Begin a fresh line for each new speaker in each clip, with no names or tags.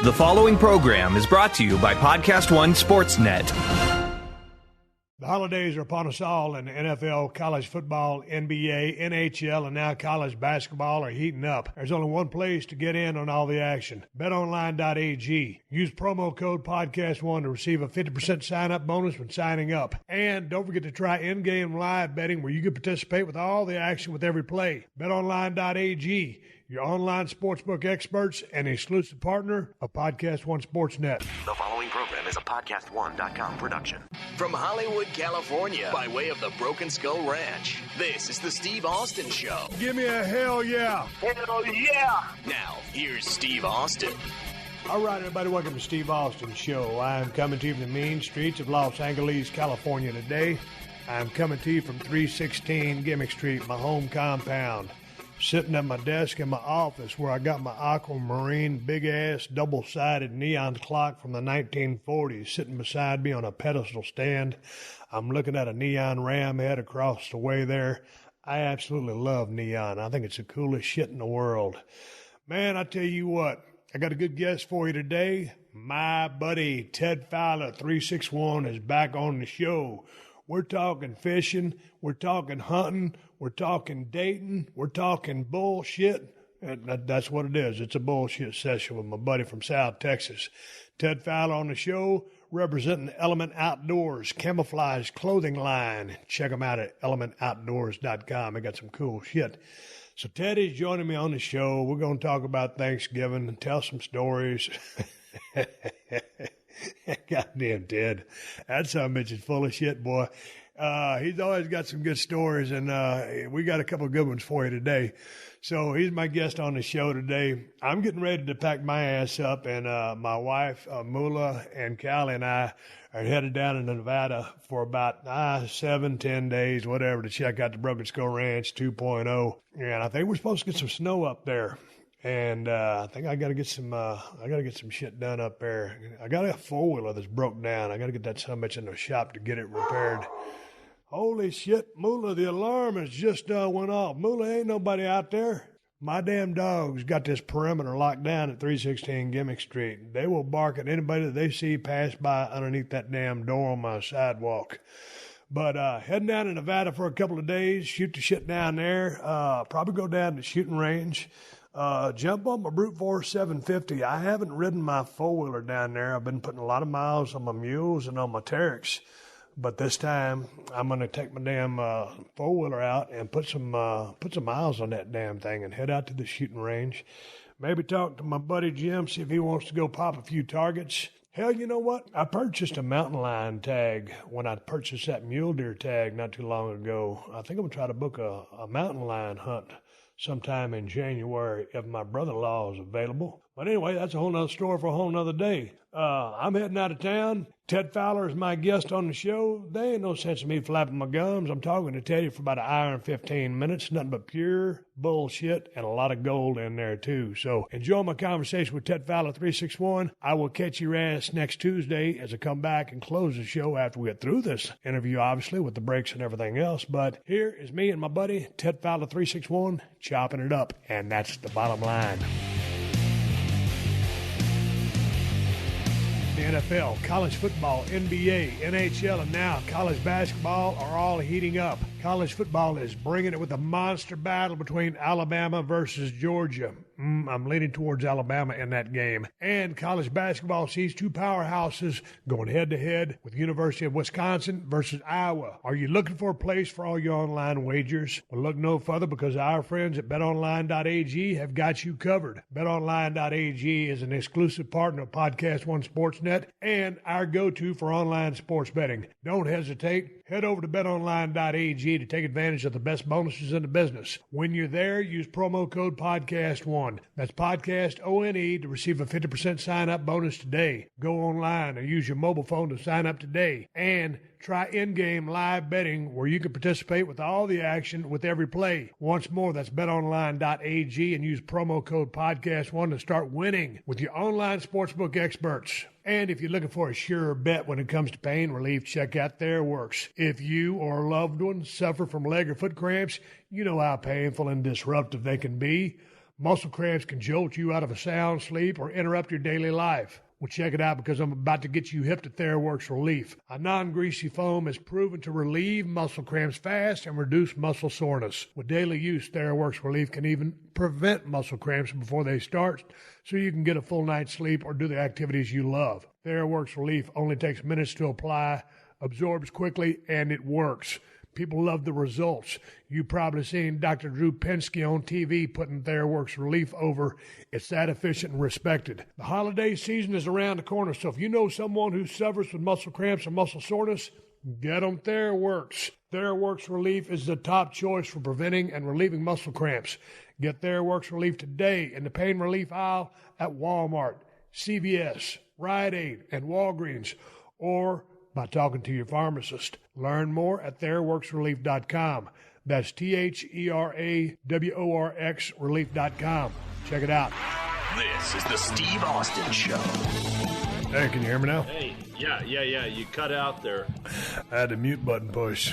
The following program is brought to you by PodcastOne Sportsnet.
The holidays are upon us all, and the NFL, college football, NBA, NHL, and now college basketball are heating up. There's only one place to get in on all the action: betonline.ag. Use promo code PodcastOne to receive a 50% sign-up bonus when signing up. And don't forget to try in-game live betting, where you can participate with all the action with every play. betonline.ag, your online sportsbook experts and exclusive partner of PodcastOne Sportsnet.
The following program is a PodcastOne.com production.
From Hollywood, California, by way of the Broken Skull Ranch, this is the Steve Austin Show.
Give me a hell yeah.
Hell yeah! Now, here's Steve Austin.
All right, everybody, welcome to Steve Austin Show. I am coming to you from the mean streets of Los Angeles, California today. I'm coming to you from 316 Gimmick Street, my home compound. Sitting at my desk in my office where I got my aquamarine, big-ass, double-sided neon clock from the 1940s sitting beside me on a pedestal stand. I'm looking at a neon ram head across the way there. I absolutely love neon. I think it's the coolest shit in the world. Man, I tell you what, I got a good guest for you today. My buddy Ted Fowler, 361, is back on the show. We're talking fishing, we're talking hunting, we're talking dating, we're talking bullshit. That's what it is. It's a bullshit session with my buddy from South Texas. Ted Fowler on the show, representing Element Outdoors camouflage clothing line. Check them out at elementoutdoors.com. They got some cool shit. So Ted is joining me on the show. We're going to talk about Thanksgiving and tell some stories. Goddamn Ted. That son of a bitch is full of shit, boy. He's always got some good stories, and we got a couple of good ones for you today. So he's my guest on the show today. I'm getting ready to pack my ass up, and my wife, Mula, and Callie and I are headed down into Nevada for about 7-10 days, whatever, to check out the Broken Skull Ranch 2.0. And I think we're supposed to get some snow up there. And I think I got to get some shit done up there. I got a four-wheeler that's broke down. I got to get that son of a bitch in the shop to get it repaired. Holy shit, Mula, the alarm has just went off. Mula, ain't nobody out there. My damn dogs got this perimeter locked down at 316 Gimmick Street. They will bark at anybody that they see pass by underneath that damn door on my sidewalk. But heading down to Nevada for a couple of days, shoot the shit down there, probably go down to the shooting range. Jump on my Brute Force 750. I haven't ridden my four-wheeler down there. I've been putting a lot of miles on my mules and on my Teryx. But this time, I'm going to take my damn four-wheeler out and put some miles on that damn thing and head out to the shooting range. Maybe talk to my buddy Jim, see if he wants to go pop a few targets. Hell, you know what? I purchased a mountain lion tag when I purchased that mule deer tag not too long ago. I think I'm going to try to book a mountain lion hunt sometime in January if my brother-in-law is available. But anyway, that's a whole nother story for a whole nother day. I'm heading out of town. Ted Fowler is my guest on the show. There ain't no sense in me flapping my gums. I'm talking to Teddy for about an hour and 15 minutes. Nothing but pure bullshit and a lot of gold in there, too. So enjoy my conversation with Ted Fowler, 361. I will catch your ass next Tuesday as I come back and close the show after we get through this interview, obviously, with the breaks and everything else. But here is me and my buddy, Ted Fowler, 361, chopping it up. And that's the bottom line. The NFL, college football, NBA, NHL, and now college basketball are all heating up. College football is bringing it with a monster battle between Alabama versus Georgia. I'm leaning towards Alabama in that game. And college basketball sees two powerhouses going head-to-head with University of Wisconsin versus Iowa. Are you looking for a place for all your online wagers? Well, look no further, because our friends at betonline.ag have got you covered. Betonline.ag is an exclusive partner of PodcastOne Sportsnet and our go-to for online sports betting. Don't hesitate. Head over to betonline.ag to take advantage of the best bonuses in the business. When you're there, use promo code PodcastOne. That's PodcastOne to receive a 50% sign-up bonus today. Go online or use your mobile phone to sign up today. And try in-game live betting where you can participate with all the action with every play. Once more, that's betonline.ag and use promo code PodcastOne to start winning with your online sportsbook experts. And if you're looking for a sure bet when it comes to pain relief, check out Theraworx. If you or a loved one suffer from leg or foot cramps, you know how painful and disruptive they can be. Muscle cramps can jolt you out of a sound sleep or interrupt your daily life. Well, check it out because I'm about to get you hip to Theraworx Relief. A non-greasy foam is proven to relieve muscle cramps fast and reduce muscle soreness. With daily use, Theraworx Relief can even prevent muscle cramps before they start, so you can get a full night's sleep or do the activities you love. Theraworx Relief only takes minutes to apply, absorbs quickly, and it works. People love the results. You've probably seen Dr. Drew Pinsky on TV putting Theraworx Relief over. It's that efficient and respected. The holiday season is around the corner, so if you know someone who suffers with muscle cramps or muscle soreness, get them Theraworx. Theraworx Relief is the top choice for preventing and relieving muscle cramps. Get Theraworx Relief today in the pain relief aisle at Walmart, CVS, Rite-Aid, and Walgreens, or by talking to your pharmacist. Learn more at TheraworxRelief.com. That's TheraWorx Relief.com. Check it out.
This is the Steve Austin Show.
Hey, can you hear me now?
Hey, yeah. You cut out there.
I had the mute button push.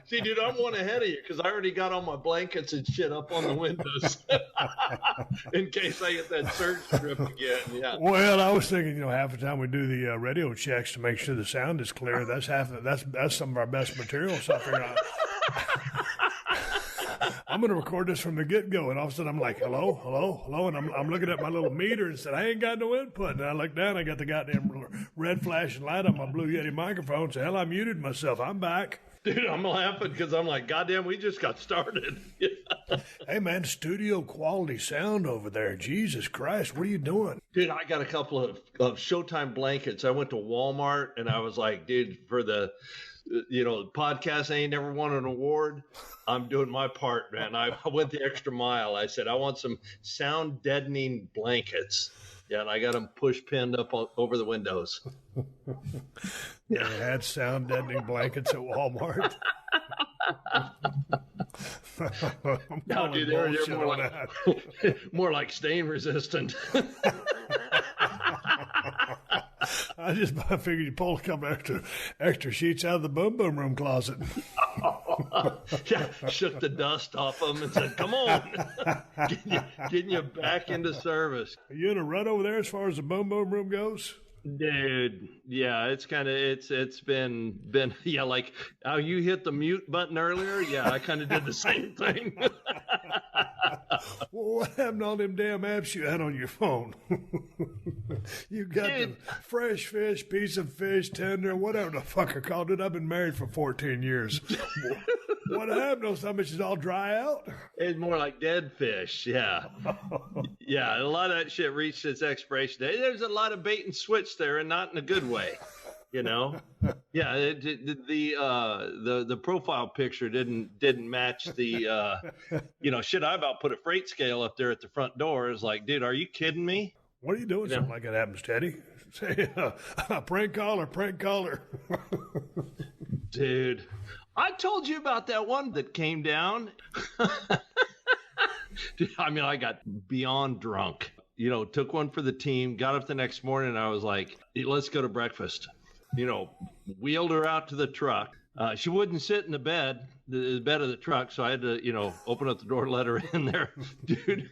See, dude, I'm one ahead of you because I already got all my blankets and shit up on the windows in case I get that surge strip again. Yeah.
Well, I was thinking, half the time we do the radio checks to make sure the sound is clear. That's that's some of our best material. So I figured I'm going to record this from the get-go, and all of a sudden I'm like, hello, and I'm looking at my little meter and said, I ain't got no input. And I look down, I got the goddamn red flashing light on my Blue Yeti microphone. So hell, I muted myself. I'm back.
Dude, I'm laughing because I'm like, goddamn, we just got started.
Hey, man, studio quality sound over there. Jesus Christ, what are you doing?
Dude, I got a couple of Showtime blankets. I went to Walmart, and I was like, dude, for the podcast ain't never won an award. I'm doing my part, man. I went the extra mile. I said, I want some sound deadening blankets. Yeah, and I got them push pinned up over the windows.
Yeah, they had sound deadening blankets at Walmart.
No, dude, they're more like stain resistant.
I figured you pull a couple extra sheets out of the boom room closet.
Yeah, shook the dust off them and said, "Come on, getting you back into service."
Are you in a rut over there as far as the boom room goes?
Dude, yeah, it's been yeah, like how you hit the mute button earlier. Yeah, I kind of did the same thing.
Well, what happened to all them damn apps you had on your phone? You got the fresh fish, piece of fish, tender, whatever the fuck I called it. I've been married for 14 years. What happened? Some bitches all dry out?
It's more like dead fish, yeah. Yeah, a lot of that shit reached its expiration date. There's a lot of bait and switch there, and not in a good way. Yeah, the profile picture didn't match the shit. I about put a freight scale up there at the front door. It's like, dude, are you kidding me?
What are you doing? Something like that happens, Teddy. Say, prank caller.
Dude, I told you about that one that came down. Dude, I mean, I got beyond drunk. Took one for the team, got up the next morning, and I was like, let's go to breakfast. Wheeled her out to the truck. She wouldn't sit in the bed of the truck, so I had to, open up the door, let her in there. Dude,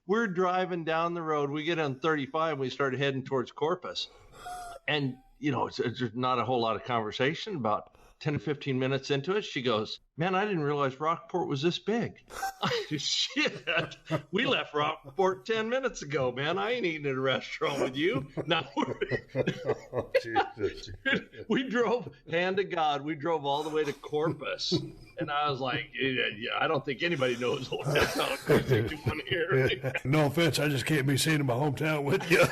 we're driving down the road. We get on 35, and we started heading towards Corpus. And, there's not a whole lot of conversation. About 10 to 15 minutes into it, she goes, man, I didn't realize Rockport was this big. Shit, we left Rockport 10 minutes ago, man. I ain't eating at a restaurant with you. No. Jesus. We drove, hand to God, we drove all the way to Corpus. And I was like, I don't think anybody knows what that's how crazy doing here.
No offense, I just can't be seen in my hometown with you.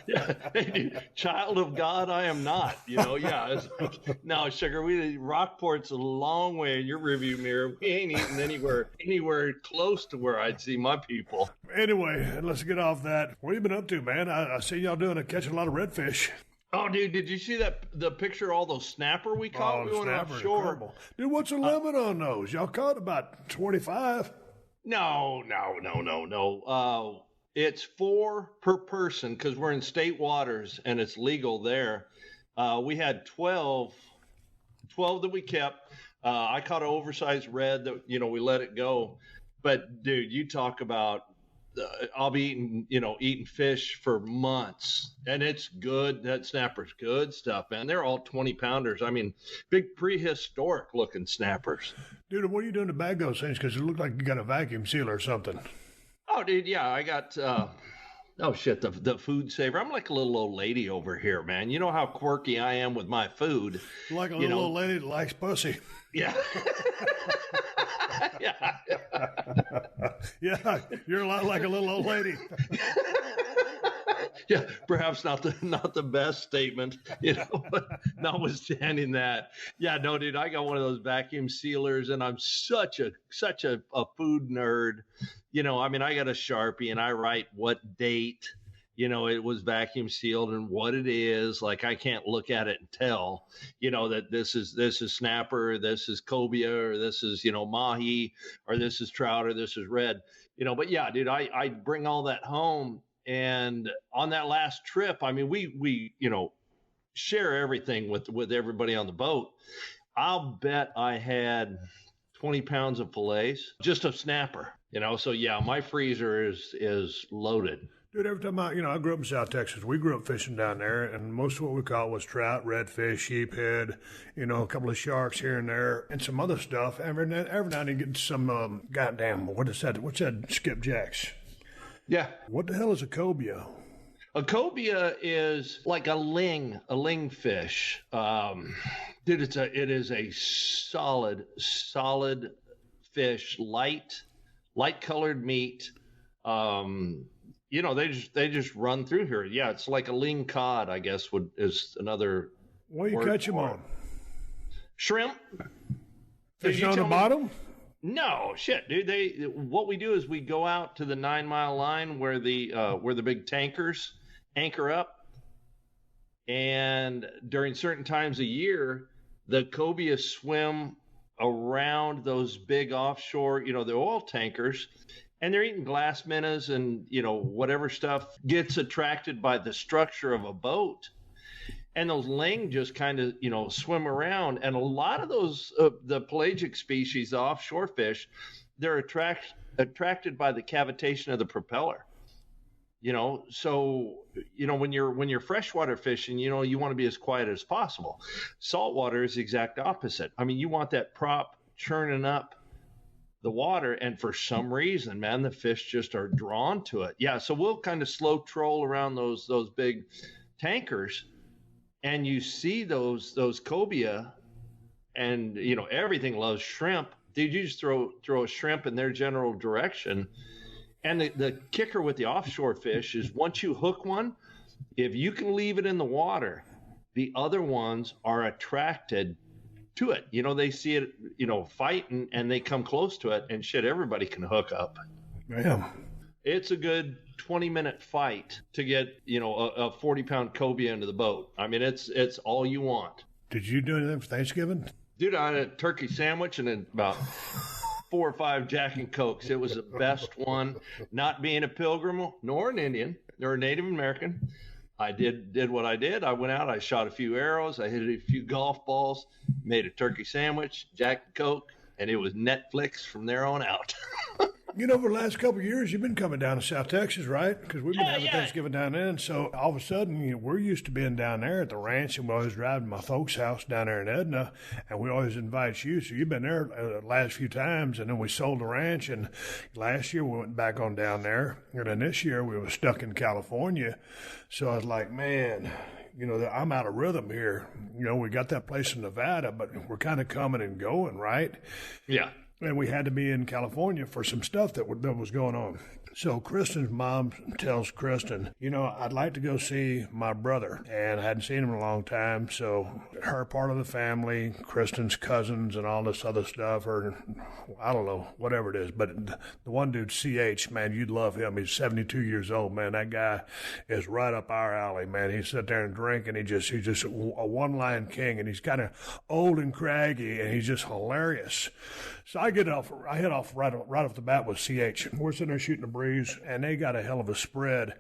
Yeah. Hey, dude, child of God, I am not. Yeah. It's like, no, sugar. Rockport's a long way in your rearview mirror. We ain't eating anywhere close to where I'd see my people.
Anyway, let's get off that. What have you been up to, man? I see y'all catching a lot of redfish.
Oh, dude, did you see the picture of all those snapper we caught? We went offshore.
Incredible. Dude, what's the limit on those? Y'all caught about 25?
No. It's 4 per person because we're in state waters and it's legal there. We had 12 that we kept. I caught an oversized red that, we let it go. But dude, you talk about, I'll be eating fish for months, and it's good. That snapper's good stuff, man. They're all 20 pounders. I mean, big prehistoric looking snappers.
Dude, what are you doing to bag those things? Because it looked like you got a vacuum sealer or something.
Oh, dude, yeah, I got, the food saver. I'm like a little old lady over here, man. You know how quirky I am with my food.
Like a little old lady that likes pussy.
Yeah. Yeah.
Yeah, you're a lot like a little old lady.
Yeah, perhaps not the best statement, but notwithstanding that. Yeah, no, dude, I got one of those vacuum sealers, and I'm such a food nerd. I mean, I got a Sharpie, and I write what date, it was vacuum sealed and what it is. Like, I can't look at it and tell, that this is snapper, this is cobia, or this is, mahi, or this is trout, or this is red, but yeah, dude, I bring all that home. And on that last trip, I mean, we share everything with everybody on the boat. I'll bet I had 20 pounds of fillets, just of snapper, so yeah, my freezer is loaded.
Dude, every time I grew up in South Texas. We grew up fishing down there, and most of what we caught was trout, redfish, sheephead, a couple of sharks here and there, and some other stuff. Every now and then get some goddamn, what is that? What's that? Skipjacks.
Yeah.
What the hell is a cobia?
A cobia is like a ling fish. Dude, it is a solid fish, light colored meat. They just run through here. Yeah, it's like a ling cod, I guess is another.
What do you catch them on?
Shrimp.
Fishing on the bottom?
No, shit, dude. What we do is we go out to the 9 Mile line where the big tankers anchor up, and during certain times of year, the cobia swim around those big offshore, the oil tankers, and they're eating glass minnows and whatever stuff gets attracted by the structure of a boat. And those ling just kind of, swim around. And a lot of those, the pelagic species, the offshore fish, they're attracted by the cavitation of the propeller. So, when you're freshwater fishing, you want to be as quiet as possible. Saltwater is the exact opposite. I mean, you want that prop churning up the water, and for some reason, man, the fish just are drawn to it. Yeah, so we'll kind of slow troll around those big tankers. And you see those cobia, and everything loves shrimp. Dude, you just throw a shrimp in their general direction. And the kicker with the offshore fish is once you hook one, if you can leave it in the water, the other ones are attracted to it. They see it, fighting, and they come close to it, and shit, everybody can hook up.
Yeah.
It's a good 20-minute fight to get, a 40-pound cobia into the boat. I mean, it's all you want.
Did you do anything for Thanksgiving?
Dude, I had a turkey sandwich and then about 4 or 5 Jack and Cokes. It was the best one. Not being a pilgrim nor an Indian nor a Native American, I did what I did. I went out, I shot a few arrows, I hit a few golf balls, made a turkey sandwich, Jack and Coke, and it was Netflix from there on out.
For the last couple of years, you've been coming down to South Texas, right? Because we've been having Thanksgiving down there. And so all of a sudden, we're used to being down there at the ranch, and we always drive to my folks' house down there in Edna, and we always invite you. So you've been there the last few times, and then we sold the ranch, and last year we went back on down there. And then this year we were stuck in California. So I was like, man, I'm out of rhythm here. We got that place in Nevada, but we're kind of coming and going, right?
Yeah.
And we had to be in California for some stuff that was going on. So Kristen's mom tells Kristen, I'd like to go see my brother. And I hadn't seen him in a long time. So her part of the family, Kristen's cousins and all this other stuff, or I don't know, whatever it is. But the one dude, CH, man, you'd love him. He's 72 years old, man. That guy is right up our alley, man. He sit there and drink, and he's just a one-line king. And he's kind of old and craggy, and he's just hilarious. So I head off right off the bat with CH. We're sitting there shooting a breeze, and they got a hell of a spread.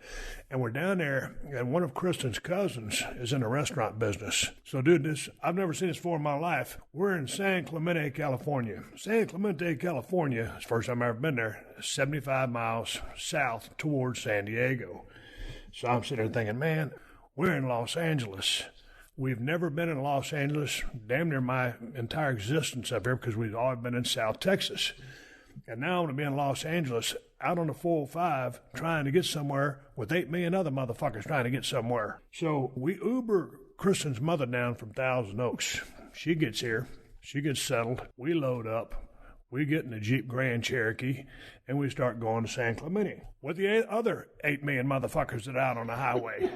And we're down there, and one of Kristen's cousins is in the restaurant business. So, dude, I've never seen this before in my life. We're in San Clemente, California. San Clemente, California, it's the first time I've ever been there, 75 miles south towards San Diego. So I'm sitting there thinking, man, we're in Los Angeles. We've never been in Los Angeles, damn near my entire existence up here, because we've all been in South Texas. And now I'm going to be in Los Angeles, out on the 405, trying to get somewhere with 8 million other motherfuckers trying to get somewhere. So we Uber Kristen's mother down from Thousand Oaks. She gets here. She gets settled. We load up. We get in a Jeep Grand Cherokee, and we start going to San Clemente with the other 8 million motherfuckers that are out on the highway.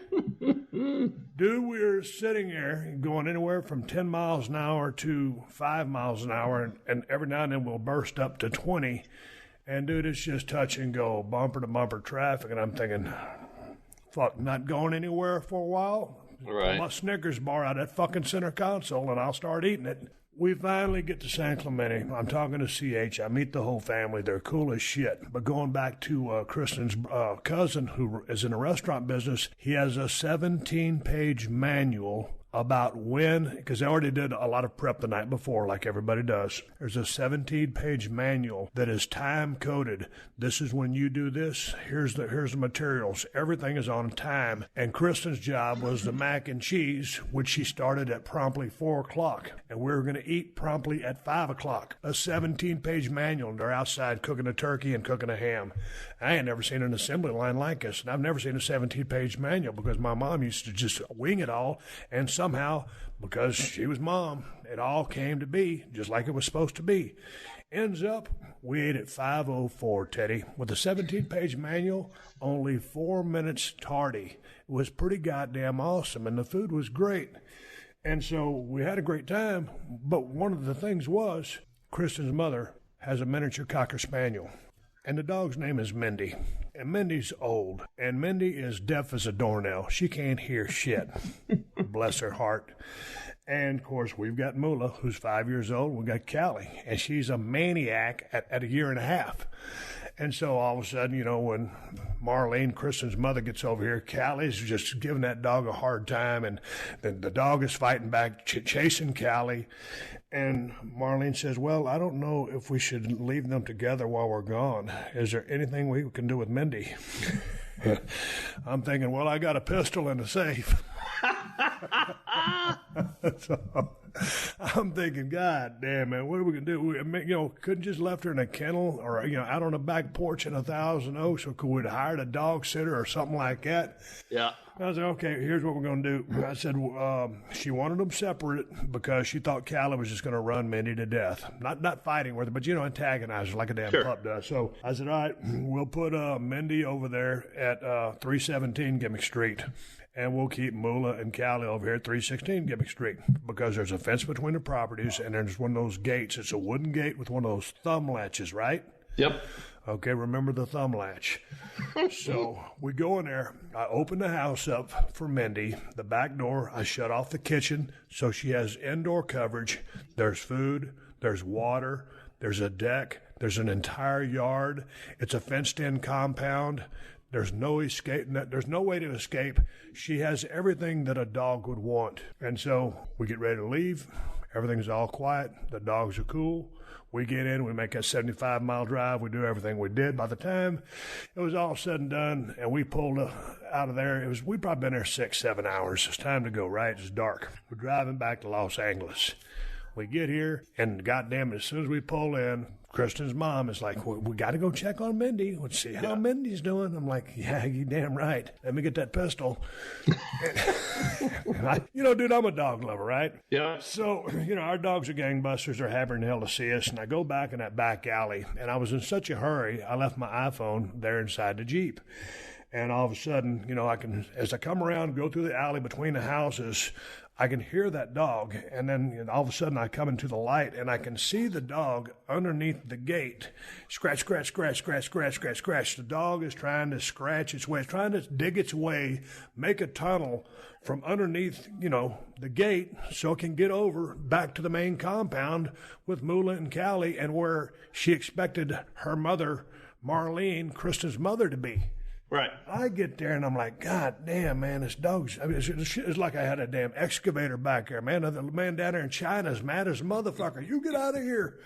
Dude, we're sitting there going anywhere from 10 miles an hour to 5 miles an hour, and every now and then we'll burst up to 20. And, dude, it's just touch and go, bumper to bumper traffic. And I'm thinking, fuck, not going anywhere for a while?
Right.
Pull my Snickers bar out of that fucking center console, and I'll start eating it. We finally get to San Clemente. I'm talking to CH. I meet the whole family. They're cool as shit. But going back to Kristen's cousin, who is in the restaurant business, he has a 17-page manual about when, because they already did a lot of prep the night before, like everybody does. There's a 17-page manual that is time-coded. This is when you do this. Here's the materials. Everything is on time. And Kristen's job was the mac and cheese, which she started at promptly 4 o'clock. And we were going to eat promptly at 5 o'clock. A 17-page manual, and they're outside cooking a turkey and cooking a ham. I ain't never seen an assembly line like this, and I've never seen a 17-page manual because my mom used to just wing it all, and somehow, because she was mom, it all came to be just like it was supposed to be. Ends up, we ate at 5:04, Teddy, with a 17-page manual, only 4 minutes tardy. It was pretty goddamn awesome, and the food was great. And so we had a great time, but one of the things was Kristen's mother has a miniature Cocker Spaniel. And the dog's name is Mindy. And Mindy's old. And Mindy is deaf as a doornail. She can't hear shit. Bless her heart. And, of course, we've got Mula, who's 5 years old. We've got Callie. And she's a maniac at a year and a half. And so all of a sudden, you know, when Marlene, Kristen's mother, gets over here, Callie's just giving that dog a hard time. And then the dog is fighting back, chasing Callie. And Marlene says, well, I don't know if we should leave them together while we're gone. Is there anything we can do with Mindy? I'm thinking, well, I got a pistol in the safe. So I'm thinking, God damn, man, what are we going to do? We, couldn't just left her in a kennel or, out on the back porch in 1,000 Oaks, or could we hire a dog sitter or something like that?
Yeah.
I said, okay, here's what we're going to do. I said, she wanted them separate because she thought Callie was just going to run Mindy to death. Not fighting with her, but, antagonize her like a damn pup does. So I said, all right, we'll put Mindy over there at 317 Gimmick Street. And we'll keep Mula and Callie over here at 316 Gimmick Street because there's a fence between the properties and there's one of those gates. It's a wooden gate with one of those thumb latches, right?
Yep.
Okay, remember the thumb latch. So we go in there. I open the house up for Mindy. The back door, I shut off the kitchen so she has indoor coverage. There's food. There's water. There's a deck. There's an entire yard. It's a fenced-in compound. There's no escape. There's no way to escape. She has everything that a dog would want. And so we get ready to leave. Everything's all quiet. The dogs are cool. We get in. We make that 75-mile drive. We do everything we did. By the time it was all said and done and we pulled out of there, we'd probably been there 6-7 hours. It's time to go, right? It's dark. We're driving back to Los Angeles. We get here, and goddamn, as soon as we pull in, Kristen's mom is like, we got to go check on Mindy. Let's see how Mindy's doing. I'm like, yeah, you damn right. Let me get that pistol. Dude, I'm a dog lover, right?
Yeah.
So, our dogs are gangbusters. They're happy in hell to see us. And I go back in that back alley, and I was in such a hurry, I left my iPhone there inside the Jeep. And all of a sudden, as I come around, go through the alley between the houses, I can hear that dog, and then all of a sudden I come into the light, and I can see the dog underneath the gate. Scratch, scratch, scratch, scratch, scratch, scratch, scratch. The dog is trying to scratch its way, trying to dig its way, make a tunnel from underneath, the gate so it can get over back to the main compound with Moolah and Callie and where she expected her mother, Marlene, Kristen's mother, to be.
Right.
I get there and I'm like, God damn, man, this dog's, it's like I had a damn excavator back there, man. The man down there in China is mad as a motherfucker. You get out of here.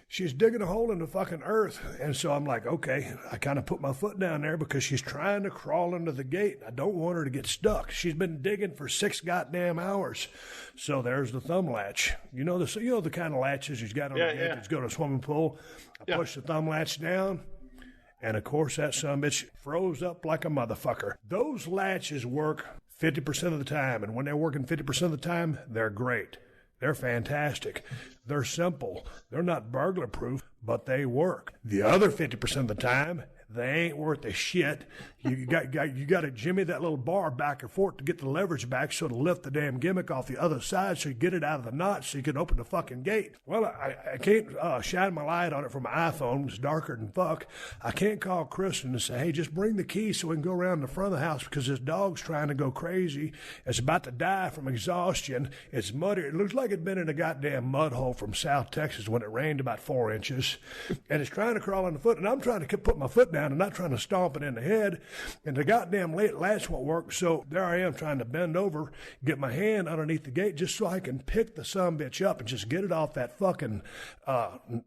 She's digging a hole in the fucking earth. And so I'm like, okay, I kind of put my foot down there because she's trying to crawl under the gate. I don't want her to get stuck. She's been digging for 6 goddamn hours. So there's the thumb latch. You know the kind of latches she's got on the gate that's go to a swimming pool. I push the thumb latch down. And, of course, that sumbitch froze up like a motherfucker. Those latches work 50% of the time. And when they're working 50% of the time, they're great. They're fantastic. They're simple. They're not burglar-proof, but they work. The other 50% of the time, they ain't worth a shit. You got to jimmy that little bar back and forth to get the leverage back so to lift the damn gimmick off the other side so you get it out of the knot so you can open the fucking gate. Well, I can't shine my light on it from my iPhone. It's darker than fuck. I can't call Kristen and say, hey, just bring the key so we can go around the front of the house because this dog's trying to go crazy. It's about to die from exhaustion. It's muddy. It looks like it'd been in a goddamn mud hole from South Texas when it rained about 4 inches. And it's trying to crawl on the foot, and I'm trying to put my foot down and not trying to stomp it in the head, and the goddamn latch won't work, so there I am trying to bend over, get my hand underneath the gate just so I can pick the sumbitch up and just get it off that fucking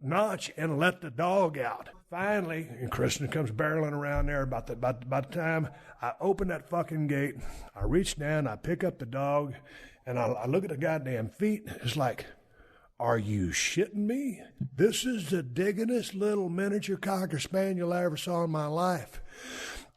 notch and let the dog out. Finally, and Kristen comes barreling around there about the time I open that fucking gate, I reach down, I pick up the dog, and I look at the goddamn feet, it's like, are you shitting me? This is the diggingest little miniature Cocker Spaniel I ever saw in my life.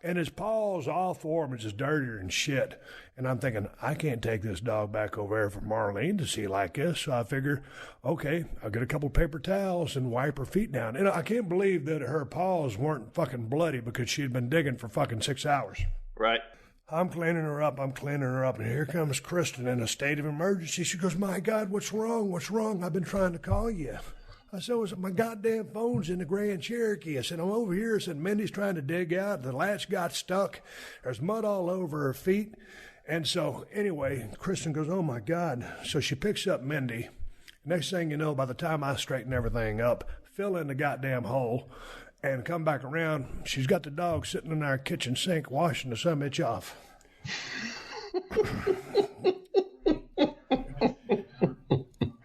And his paws, all 4 of them, is just dirtier than shit. And I'm thinking, I can't take this dog back over there for Marlene to see like this. So I figure, okay, I'll get a couple paper towels and wipe her feet down. And I can't believe that her paws weren't fucking bloody because she'd been digging for fucking 6 hours.
Right.
I'm cleaning her up, and here comes Kristen in a state of emergency. She goes, my God, what's wrong? What's wrong? I've been trying to call you. I said, my goddamn phone's in the Grand Cherokee. I said, I'm over here. I said, Mindy's trying to dig out. The latch got stuck. There's mud all over her feet. And so, anyway, Kristen goes, oh, my God. So she picks up Mindy. Next thing you know, by the time I straighten everything up, fill in the goddamn hole, and come back around, she's got the dog sitting in our kitchen sink washing the sumbitch off.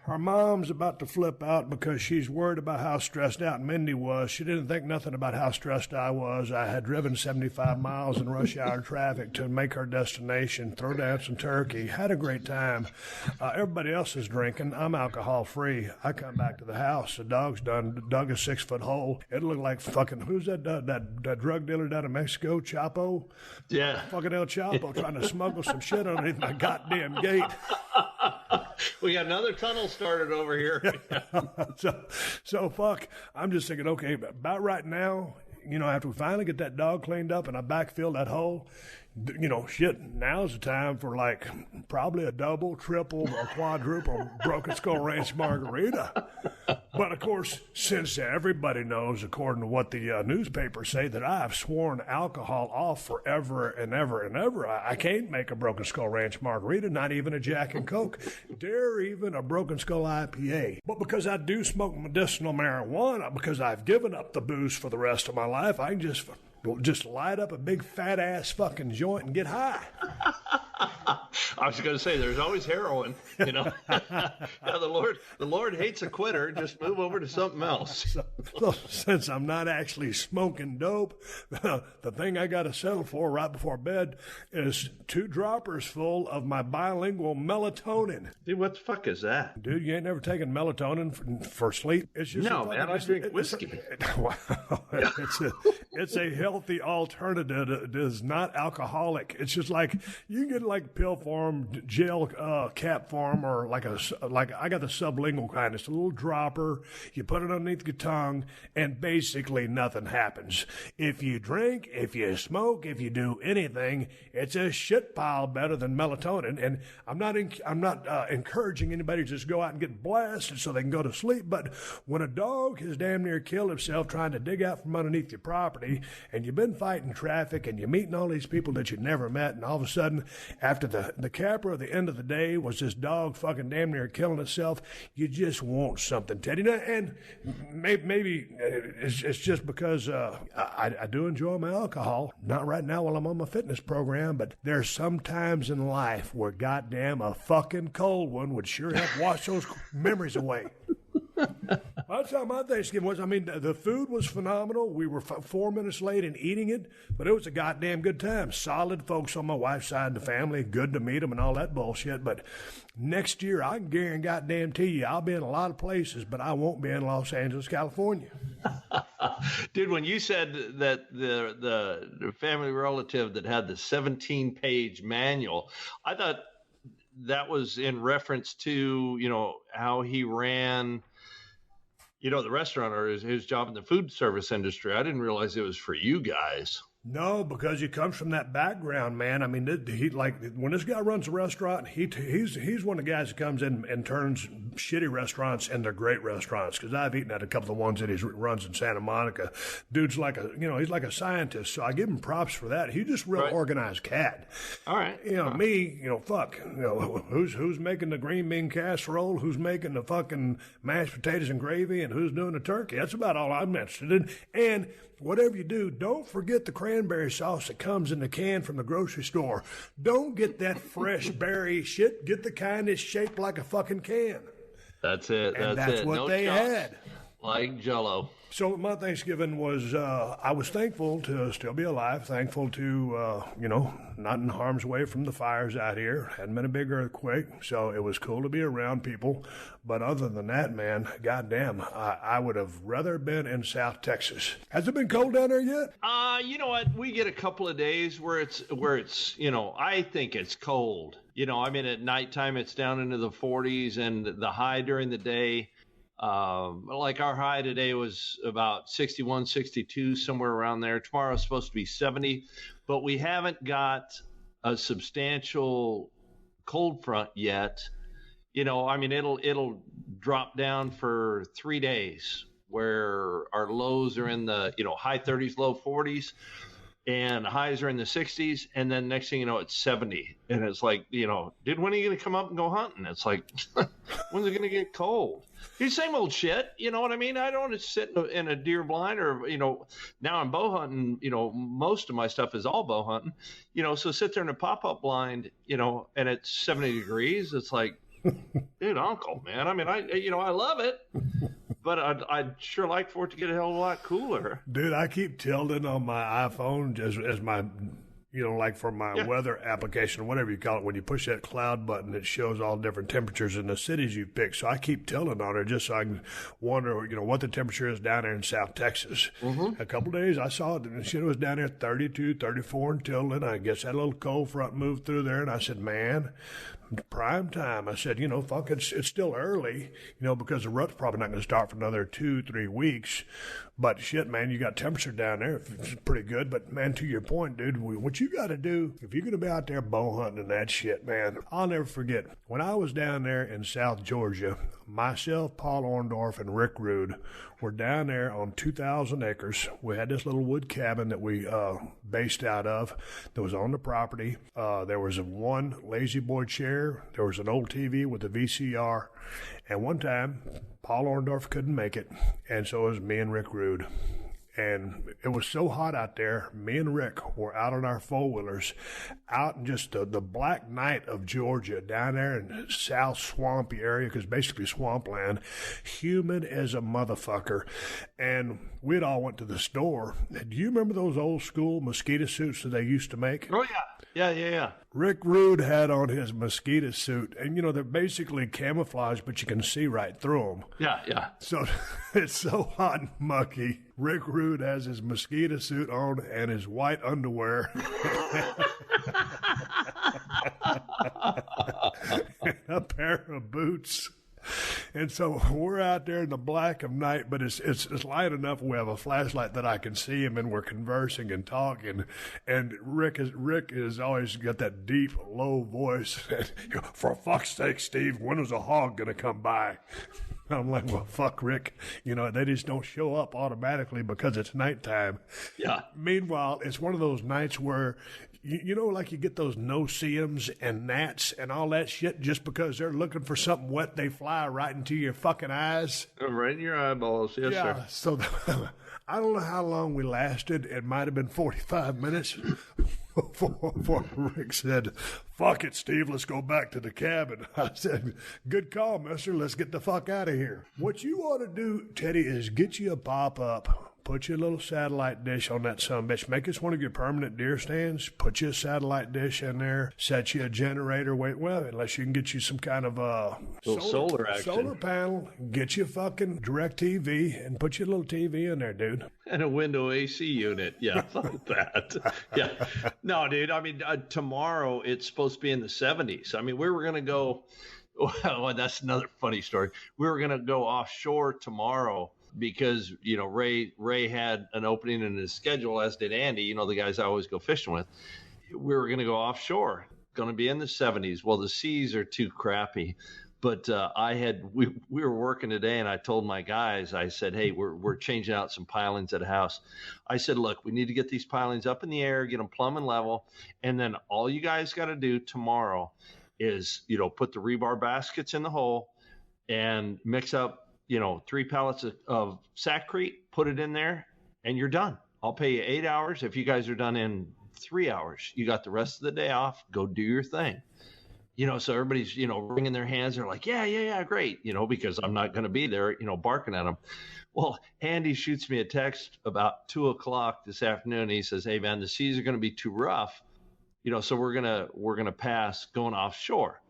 Her mom's about to flip out because she's worried about how stressed out Mindy was. She didn't think nothing about how stressed I was. I had driven 75 miles in rush hour traffic to make her destination, throw down some turkey, had a great time. Everybody else is drinking. I'm alcohol-free. I come back to the house. The dog's dug a 6-foot hole. It looked like fucking, who's that drug dealer down in Mexico, Chapo?
Yeah.
Fucking El Chapo trying to smuggle some shit underneath my goddamn gate.
We got another tunnel started over here.
so fuck. I'm just thinking, okay, about right now, after we finally get that dog cleaned up and I backfill that hole, shit, now's the time for like probably a double, triple, or quadruple Broken Skull Ranch margarita. But of course, since everybody knows, according to what the newspapers say, that I've sworn alcohol off forever and ever and ever, I can't make a Broken Skull Ranch margarita, not even a Jack and Coke, dare even a Broken Skull IPA. But because I do smoke medicinal marijuana, because I've given up the booze for the rest of my life, I can just light up a big fat ass fucking joint and get high.
I was going to say, there's always heroin, Now, the Lord hates a quitter. Just move over to something else.
So since I'm not actually smoking dope, the thing I got to settle for right before bed is 2 droppers full of my bilingual melatonin.
Dude, what the fuck is that?
Dude, you ain't never taken melatonin for sleep? It's just
no, man. I drink whiskey.
It's a healthy alternative. It is not alcoholic. It's just like you can get like pill form, gel cap form, or like I got the sublingual kind. It's a little dropper. You put it underneath your tongue, and basically nothing happens. If you drink, if you smoke, if you do anything, it's a shit pile better than melatonin. And I'm not encouraging anybody to just go out and get blasted so they can go to sleep. But when a dog has damn near killed himself trying to dig out from underneath your property, and you've been fighting traffic, and you're meeting all these people that you never met, and all of a sudden, after the capper of the end of the day was this dog fucking damn near killing itself, you just want something, Teddy. And maybe it's just because I do enjoy my alcohol. Not right now while I'm on my fitness program, but there's some times in life where goddamn a fucking cold one would sure help wash those memories away. That's how my Thanksgiving was. I mean, the food was phenomenal. We were 4 minutes late in eating it, but it was a goddamn good time. Solid folks on my wife's side of the family. Good to meet them and all that bullshit. But next year, I can guarantee you, I'll be in a lot of places, but I won't be in Los Angeles, California.
Dude, when you said that the family relative that had the 17-page manual, I thought that was in reference to, how he ran, the restaurant or his job in the food service industry. I didn't realize it was for you guys.
No, because he comes from that background, man. I mean, he when this guy runs a restaurant, he's one of the guys that comes in and turns shitty restaurants into great restaurants. Because I've eaten at a couple of the ones that he runs in Santa Monica. Dude's he's like a scientist, so I give him props for that. He's just a real organized cat.
All right.
Me, who's making the green bean casserole? Who's making the fucking mashed potatoes and gravy? And who's doing the turkey? That's about all I'm interested in. And whatever you do, don't forget the cranberry sauce that comes in the can from the grocery store. Don't get that fresh berry shit. Get the kind that's shaped like a fucking can.
That's it.
And that's what they had.
Like Jell-O.
So my Thanksgiving was, I was thankful to still be alive, thankful to, not in harm's way from the fires out here. Hadn't been a big earthquake, so it was cool to be around people. But other than that, man, goddamn, I would have rather been in South Texas. Has it been cold down there yet?
You know what? We get a couple of days where it's, I think it's cold. At nighttime it's down into the 40s, and the high during the day. Like our high today was about 61, 62, somewhere around there. Tomorrow's supposed to be 70, but we haven't got a substantial cold front yet. It'll drop down for 3 days where our lows are in the, high 30s, low 40s. And highs are in the 60s, and then next thing you know, it's 70. And it's like, when are you going to come up and go hunting? It's like, when's it going to get cold? The same old shit, you know what I mean? I don't want to sit in a deer blind or, now I'm bow hunting, most of my stuff is all bow hunting, so sit there in a pop-up blind, and it's 70 degrees. It's like, dude, uncle, man. I mean, I love it. But I'd sure like for it to get a hell of a lot cooler.
Dude, I keep tilting on my iPhone as my, like for my weather application, whatever you call it. When you push that cloud button, it shows all different temperatures in the cities you pick. So I keep tilting on it just so I can wonder, what the temperature is down there in South Texas. Mm-hmm. A couple of days I saw it, and shit was down there 32, 34 until then. I guess that little cold front moved through there, and I said, man, prime time. I said, fuck, it's still early, because the rut's probably not going to start for another 2-3 weeks. But shit, man, you got temperature down there. It's pretty good. But man, to your point, dude, what you got to do, if you're going to be out there bow hunting and that shit, man, I'll never forget. When I was down there in South Georgia, myself, Paul Orndorff, and Rick Rude were down there on 2,000 acres. We had this little wood cabin that we based out of that was on the property. There was one lazy boy chair. There was an old TV with a VCR. And one time, Paul Orndorff couldn't make it, and so it was me and Rick Rude. And it was so hot out there, me and Rick were out on our four-wheelers, out in just the black night of Georgia, down there in the south swampy area, because basically swampland, humid as a motherfucker. And we'd all went to the store. Do you remember those old school mosquito suits that they used to make?
Oh, yeah. Yeah.
Rick Rude had on his mosquito suit, and they're basically camouflage, but you can see right through them.
Yeah.
So it's so hot and mucky. Rick Rude has his mosquito suit on and his white underwear. And a pair of boots. And so we're out there in the black of night, but it's light enough. We have a flashlight that I can see him, and we're conversing and talking. And Rick has always got that deep, low voice. For fuck's sake, Steve, when is a hog going to come by? I'm like, well, fuck, Rick. They just don't show up automatically because it's nighttime.
Yeah.
Meanwhile, it's one of those nights where, like you get those no-see-ums and gnats and all that shit just because they're looking for something wet, they fly right into your fucking eyes.
Right in your eyeballs, yes,
yeah,
sir.
So I don't know how long we lasted. It might have been 45 minutes before Rick said, fuck it, Steve, let's go back to the cabin. I said, good call, mister. Let's get the fuck out of here. What you ought to do, Teddy, is get you a pop-up. Put your little satellite dish on that sumbitch. Make this one of your permanent deer stands. Put you a satellite dish in there. Set you a generator. Well, unless you can get you some kind of
solar action.
Solar panel. Get you fucking direct TV and put your little TV in there, dude.
And a window AC unit. Yeah, fuck that. Yeah. No, dude, I mean, tomorrow it's supposed to be in the 70s. I mean, we were going to go, well, that's another funny story. We were going to go offshore tomorrow because, Ray had an opening in his schedule, as did Andy, the guys I always go fishing with. We were going to go offshore, going to be in the 70s. Well, the seas are too crappy. But we were working today, and I told my guys, I said, hey, we're changing out some pilings at a house. I said, look, we need to get these pilings up in the air, get them plumb and level. And then all you guys got to do tomorrow is, put the rebar baskets in the hole and mix up, 3 pallets of Sackcrete, put it in there, and you're done. I'll pay you 8 hours. If you guys are done in 3 hours, you got the rest of the day off. Go do your thing. So everybody's, wringing their hands. They're like, yeah, great, because I'm not going to be there, barking at them. Well, Andy shoots me a text about 2:00 this afternoon. He says, hey, man, the seas are going to be too rough, so we're going to pass going offshore.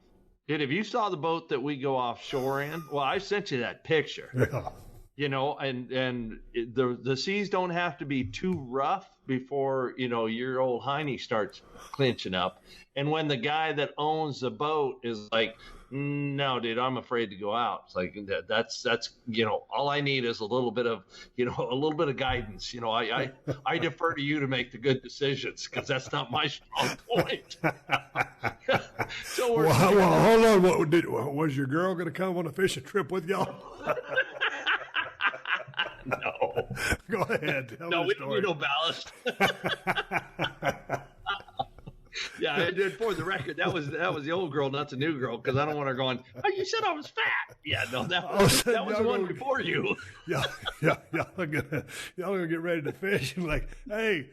Dude, if you saw the boat that we go offshore in, well, I sent you that picture. Yeah. And the seas don't have to be too rough before, your old hiney starts clinching up. And when the guy that owns the boat is like, no, dude, I'm afraid to go out. It's like, that's all I need is a little bit of guidance. I defer to you to make the good decisions because that's not my strong point. So
well, hold on. Was your girl going to come on a fishing trip with y'all?
No.
Go ahead.
No, we don't need no ballast. Yeah, and for the record, that was the old girl, not the new girl, because I don't want her going, oh, you said I was fat. Yeah, no, that was the one before you.
Y'all are gonna get ready to fish and like, hey,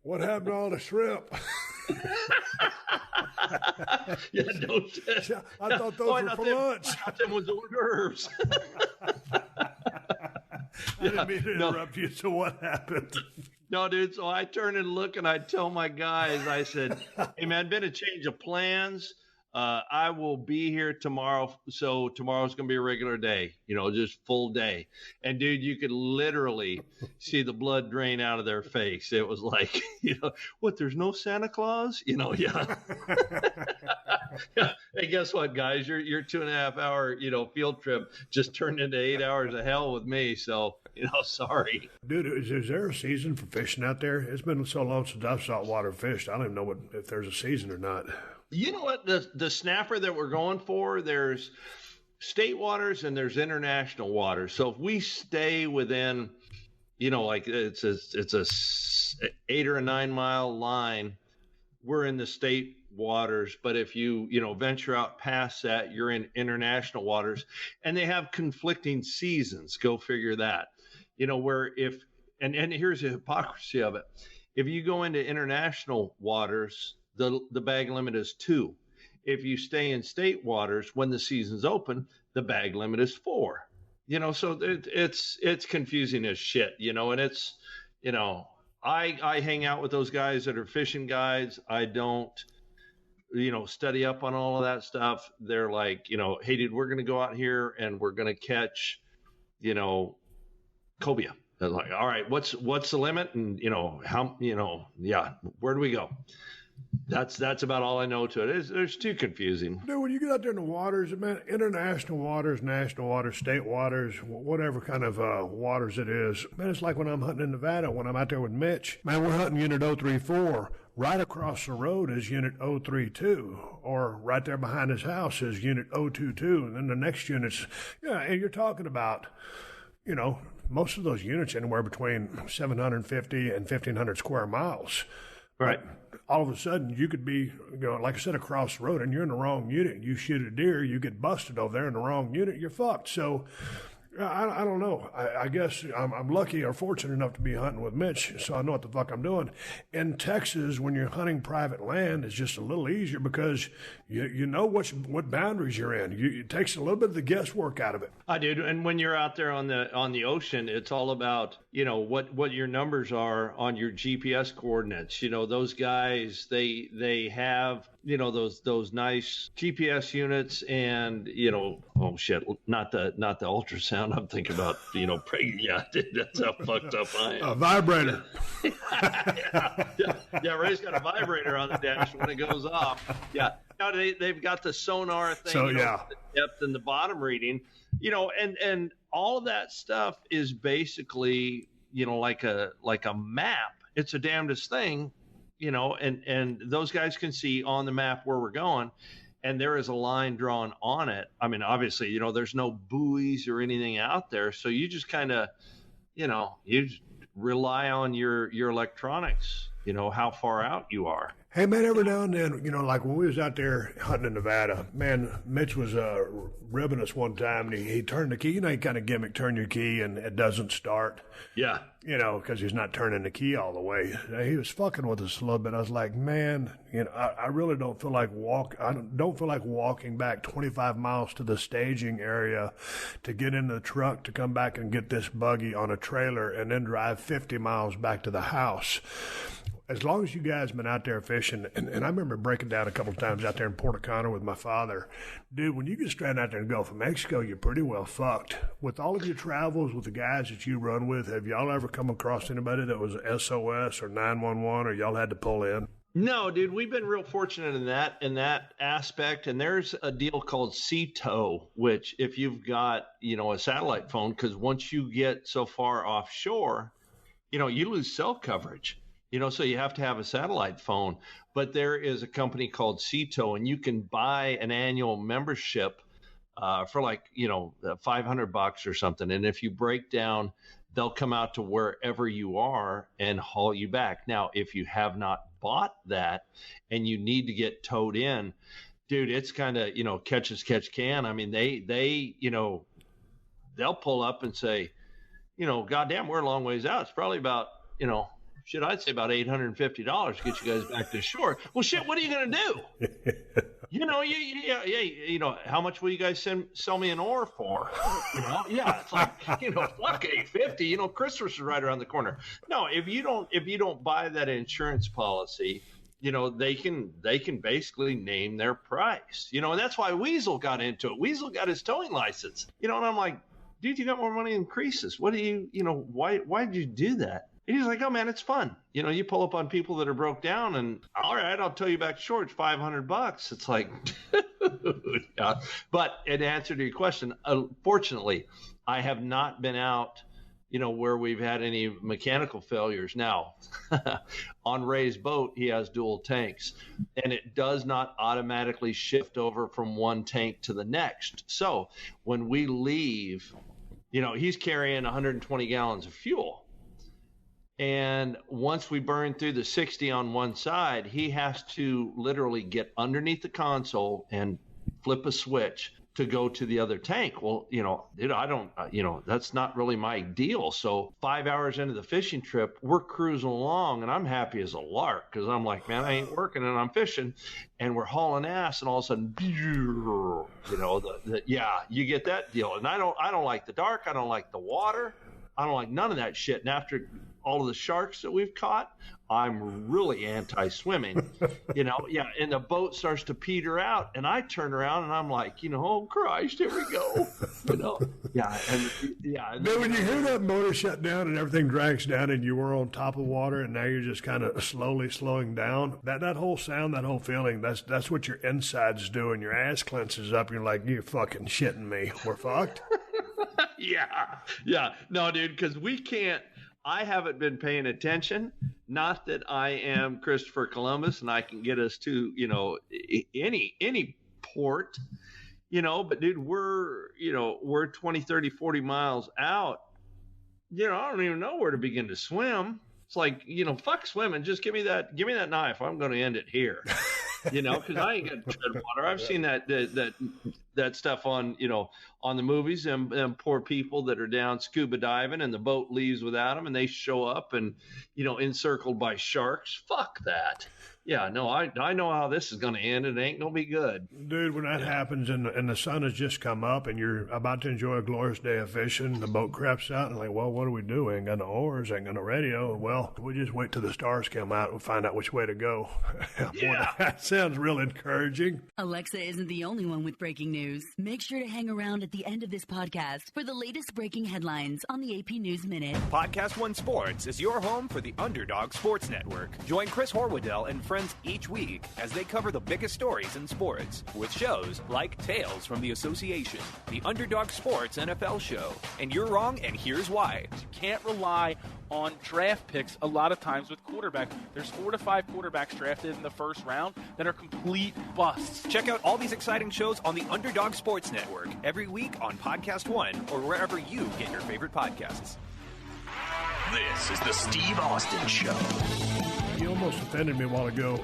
what happened to all the shrimp?
Yeah, no shit.
I thought those were for lunch.
I thought them was hors d'oeuvres.
I didn't mean to interrupt you, so what happened?
No, dude, so I turn and look, and I tell my guys, I said, hey, man, been a change of plans. I will be here tomorrow, so tomorrow's going to be a regular day, just full day. And, dude, you could literally see the blood drain out of their face. It was like, what, there's no Santa Claus? Yeah. Yeah. Hey, guess what, guys? Your 2.5 hour, field trip just turned into 8 hours of hell with me, so, sorry.
Dude, is there a season for fishing out there? It's been so long since I've saltwater fished. I don't even know if there's a season or not.
You know what? The snapper that we're going for, there's state waters and there's international waters. So if we stay within, like it's a 8 or 9 mile line, we're in the state waters. But if you venture out past that, you're in international waters, and they have conflicting seasons. Go figure that. Where and here's the hypocrisy of it. If you go into international waters, the bag limit is 2. If you stay in state waters, when the season's open, the bag limit is 4. So it's confusing as shit, and it's, I hang out with those guys that are fishing guides. I don't study up on all of that stuff. They're like, hey, dude, we're going to go out here and we're going to catch, cobia. They're like, all right, what's the limit? And, where do we go? That's about all I know to it. It's too confusing.
Dude, when you get out there in the waters, man, international waters, national waters, state waters, whatever kind of waters it is, man, it's like when I'm hunting in Nevada, when I'm out there with Mitch. Man, we're hunting Unit 034. Right across the road is Unit 032, or right there behind his house is Unit 022, and then the next unit's, and you're talking about, most of those units anywhere between 750 and 1,500 square miles.
Right.
But all of a sudden, you could be, like I said, across the road, and you're in the wrong unit. You shoot a deer, you get busted over there in the wrong unit, you're fucked. So, I don't know. I guess I'm lucky or fortunate enough to be hunting with Mitch, so I know what the fuck I'm doing. In Texas, when you're hunting private land, it's just a little easier because you know what boundaries you're in. It takes a little bit of the guesswork out of it.
I do. And when you're out there on the ocean, it's all about what your numbers are on your GPS coordinates. Those guys they have those nice GPS units, and oh shit, not the ultrasound. I'm thinking about yeah, dude, that's how fucked up I am.
A vibrator.
yeah, Ray's got a vibrator on the dash when it goes off. Yeah, now they've got the sonar thing.
So
the depth and the bottom reading. And all of that stuff is basically like a map. It's a damnedest thing. And those guys can see on the map where we're going, and there is a line drawn on it. I mean, obviously, there's no buoys or anything out there. So you just kind of, you rely on your electronics, how far out you are.
Hey, man, every now and then, like when we was out there hunting in Nevada, man, Mitch was ribbing us one time, and he turned the key. You kind of gimmick, turn your key, and it doesn't start.
Yeah.
Because he's not turning the key all the way. He was fucking with us a little bit. I was like, man, I really don't feel like walking back 25 miles to the staging area to get in the truck to come back and get this buggy on a trailer and then drive 50 miles back to the house. As long as you guys been out there fishing, and I remember breaking down a couple of times out there in Puerto Cana with my father, dude, when you get stranded out there in the Gulf of Mexico, you're pretty well fucked. With all of your travels with the guys that you run with, have y'all ever come across anybody that was SOS or 911, or y'all had to pull in?
No, dude, we've been real fortunate in that aspect. And there's a deal called CTOW, which if you've got, a satellite phone, because once you get so far offshore, you lose cell coverage. So you have to have a satellite phone. But there is a company called CTOW, and you can buy an annual membership for like, $500 or something. And if you break down, they'll come out to wherever you are and haul you back. Now, if you have not bought that and you need to get towed in, dude, it's kind of, catch as catch can. I mean, they they'll pull up and say, goddamn, we're a long ways out. It's probably about, I'd say about $850 to get you guys back to shore. Well, shit, what are you going to do? How much will you guys sell me an oar for? It's like, fuck $850. Christmas is right around the corner. No, if you don't buy that insurance policy, they can basically name their price. And that's why Weasel got into it. Weasel got his towing license. And I'm like, dude, you got more money than Croesus. What do you, why did you do that? And he's like, oh, man, it's fun. You pull up on people that are broke down, and all right, I'll tow you back short. It's $500. It's like, yeah. But in answer to your question, fortunately, I have not been out, where we've had any mechanical failures. Now, on Ray's boat, he has dual tanks, and it does not automatically shift over from one tank to the next. So when we leave, he's carrying 120 gallons of fuel. And once we burn through the 60 on one side, he has to literally get underneath the console and flip a switch to go to the other tank. Well, dude, I don't, that's not really my deal. So 5 hours into the fishing trip, we're cruising along, and I'm happy as a lark because I'm like, man, I ain't working and I'm fishing, and we're hauling ass, and all of a sudden, you get that deal. And I don't like the dark. I don't like the water. I don't like none of that shit. And after all of the sharks that we've caught, I'm really anti-swimming, yeah. And the boat starts to peter out, and I turn around and I'm like, oh Christ, here we go, yeah. And
then when you hear that motor shut down and everything drags down and you were on top of water and now you're just kind of slowly slowing down, that whole sound, that whole feeling, that's what your insides do, and your ass clenches up. You're like, you're fucking shitting me. We're fucked.
Yeah. No, dude, because I haven't been paying attention. Not that I am Christopher Columbus and I can get us to, any port, but dude, we're 20, 30, 40 miles out. I don't even know where to begin to swim. It's like, fuck swimming. Just give me that knife. I'm going to end it here. Because I ain't got to tread water. I've seen that stuff on, on the movies, and poor people that are down scuba diving and the boat leaves without them and they show up and, encircled by sharks. Fuck that. Yeah, no, I know how this is going to end. It ain't going to be good.
Dude, when that happens and the sun has just come up and you're about to enjoy a glorious day of fishing, the boat craps out and like, well, what do we do? We ain't got no oars, ain't got no radio. Well, we just wait till the stars come out and find out which way to go.
Yeah.
Boy, that sounds real encouraging.
Alexa isn't the only one with breaking news. Make sure to hang around at the end of this podcast for the latest breaking headlines on the AP News Minute.
Podcast One Sports is your home for the Underdog Sports Network. Join Chris Horwoodell and friends each week as they cover the biggest stories in sports with shows like Tales from the Association, the Underdog Sports NFL Show, and You're Wrong and Here's Why.
You can't rely on draft picks a lot of times with quarterbacks. There's 4 to 5 quarterbacks drafted in the first round that are complete busts.
Check out all these exciting shows on the Underdog Sports Network every week on Podcast One or wherever you get your favorite podcasts.
This is the Steve Austin Show.
You almost offended me a while ago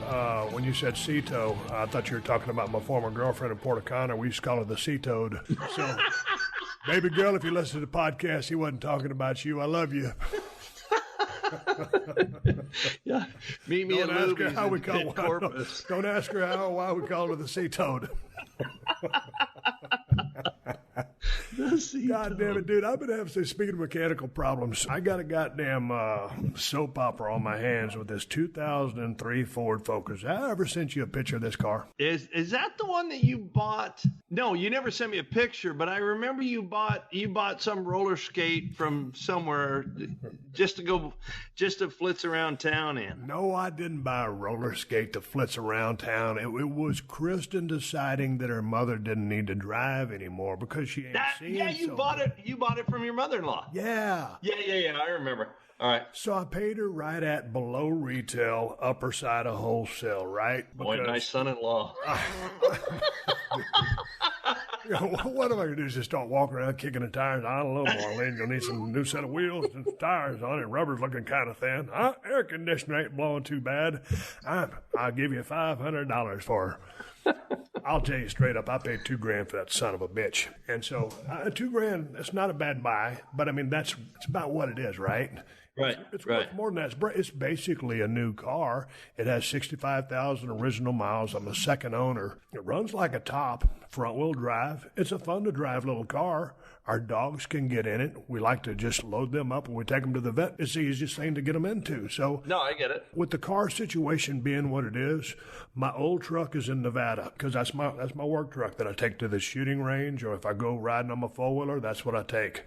when you said sea tow. I thought you were talking about my former girlfriend in Puerto Cana. We used to call her the sea toad. So, baby girl, if you listen to the podcast, he wasn't talking about you. I love you.
Yeah, meet me
Don't
at
ask her
Luby's
how we
in
call
Pitt Corpus.
Don't ask her how or why we call her the sea toad. God damn it, dude. I've been having, speaking of mechanical problems, I got a goddamn soap opera on my hands with this 2003 Ford Focus. Have I ever sent you a picture of this car?
Is that the one that you bought? No, you never sent me a picture, but I remember you bought some roller skate from somewhere just to flitz around town in.
No, I didn't buy a roller skate to flitz around town. It was Kristen deciding that her mother didn't need to drive anymore because she ain't seen.
Yeah, you bought it. You bought it from your mother-in-law.
Yeah.
Yeah. I remember. All right.
So I paid her right at below retail, upper side of wholesale, right?
Boy, nice son-in-law.
What am I going to do? Just start walking around kicking the tires? I don't know, Marlene. You'll need some new set of wheels and tires on it. Rubber's looking kind of thin. Air conditioner ain't blowing too bad. I'll give you $500 for her. I'll tell you straight up, I paid $2,000 for that son of a bitch. And so $2,000, that's not a bad buy, but I mean, it's about what it is, right?
Right.
It's worth more than that. It's basically a new car. It has 65,000 original miles. I'm a second owner. It runs like a top, front-wheel drive. It's a fun-to-drive little car. Our dogs can get in it. We like to just load them up when we take them to the vet. It's the easiest thing to get them into. So,
no, I get it.
With the car situation being what it is, my old truck is in Nevada because that's my work truck that I take to the shooting range, or if I go riding on my four-wheeler, that's what I take.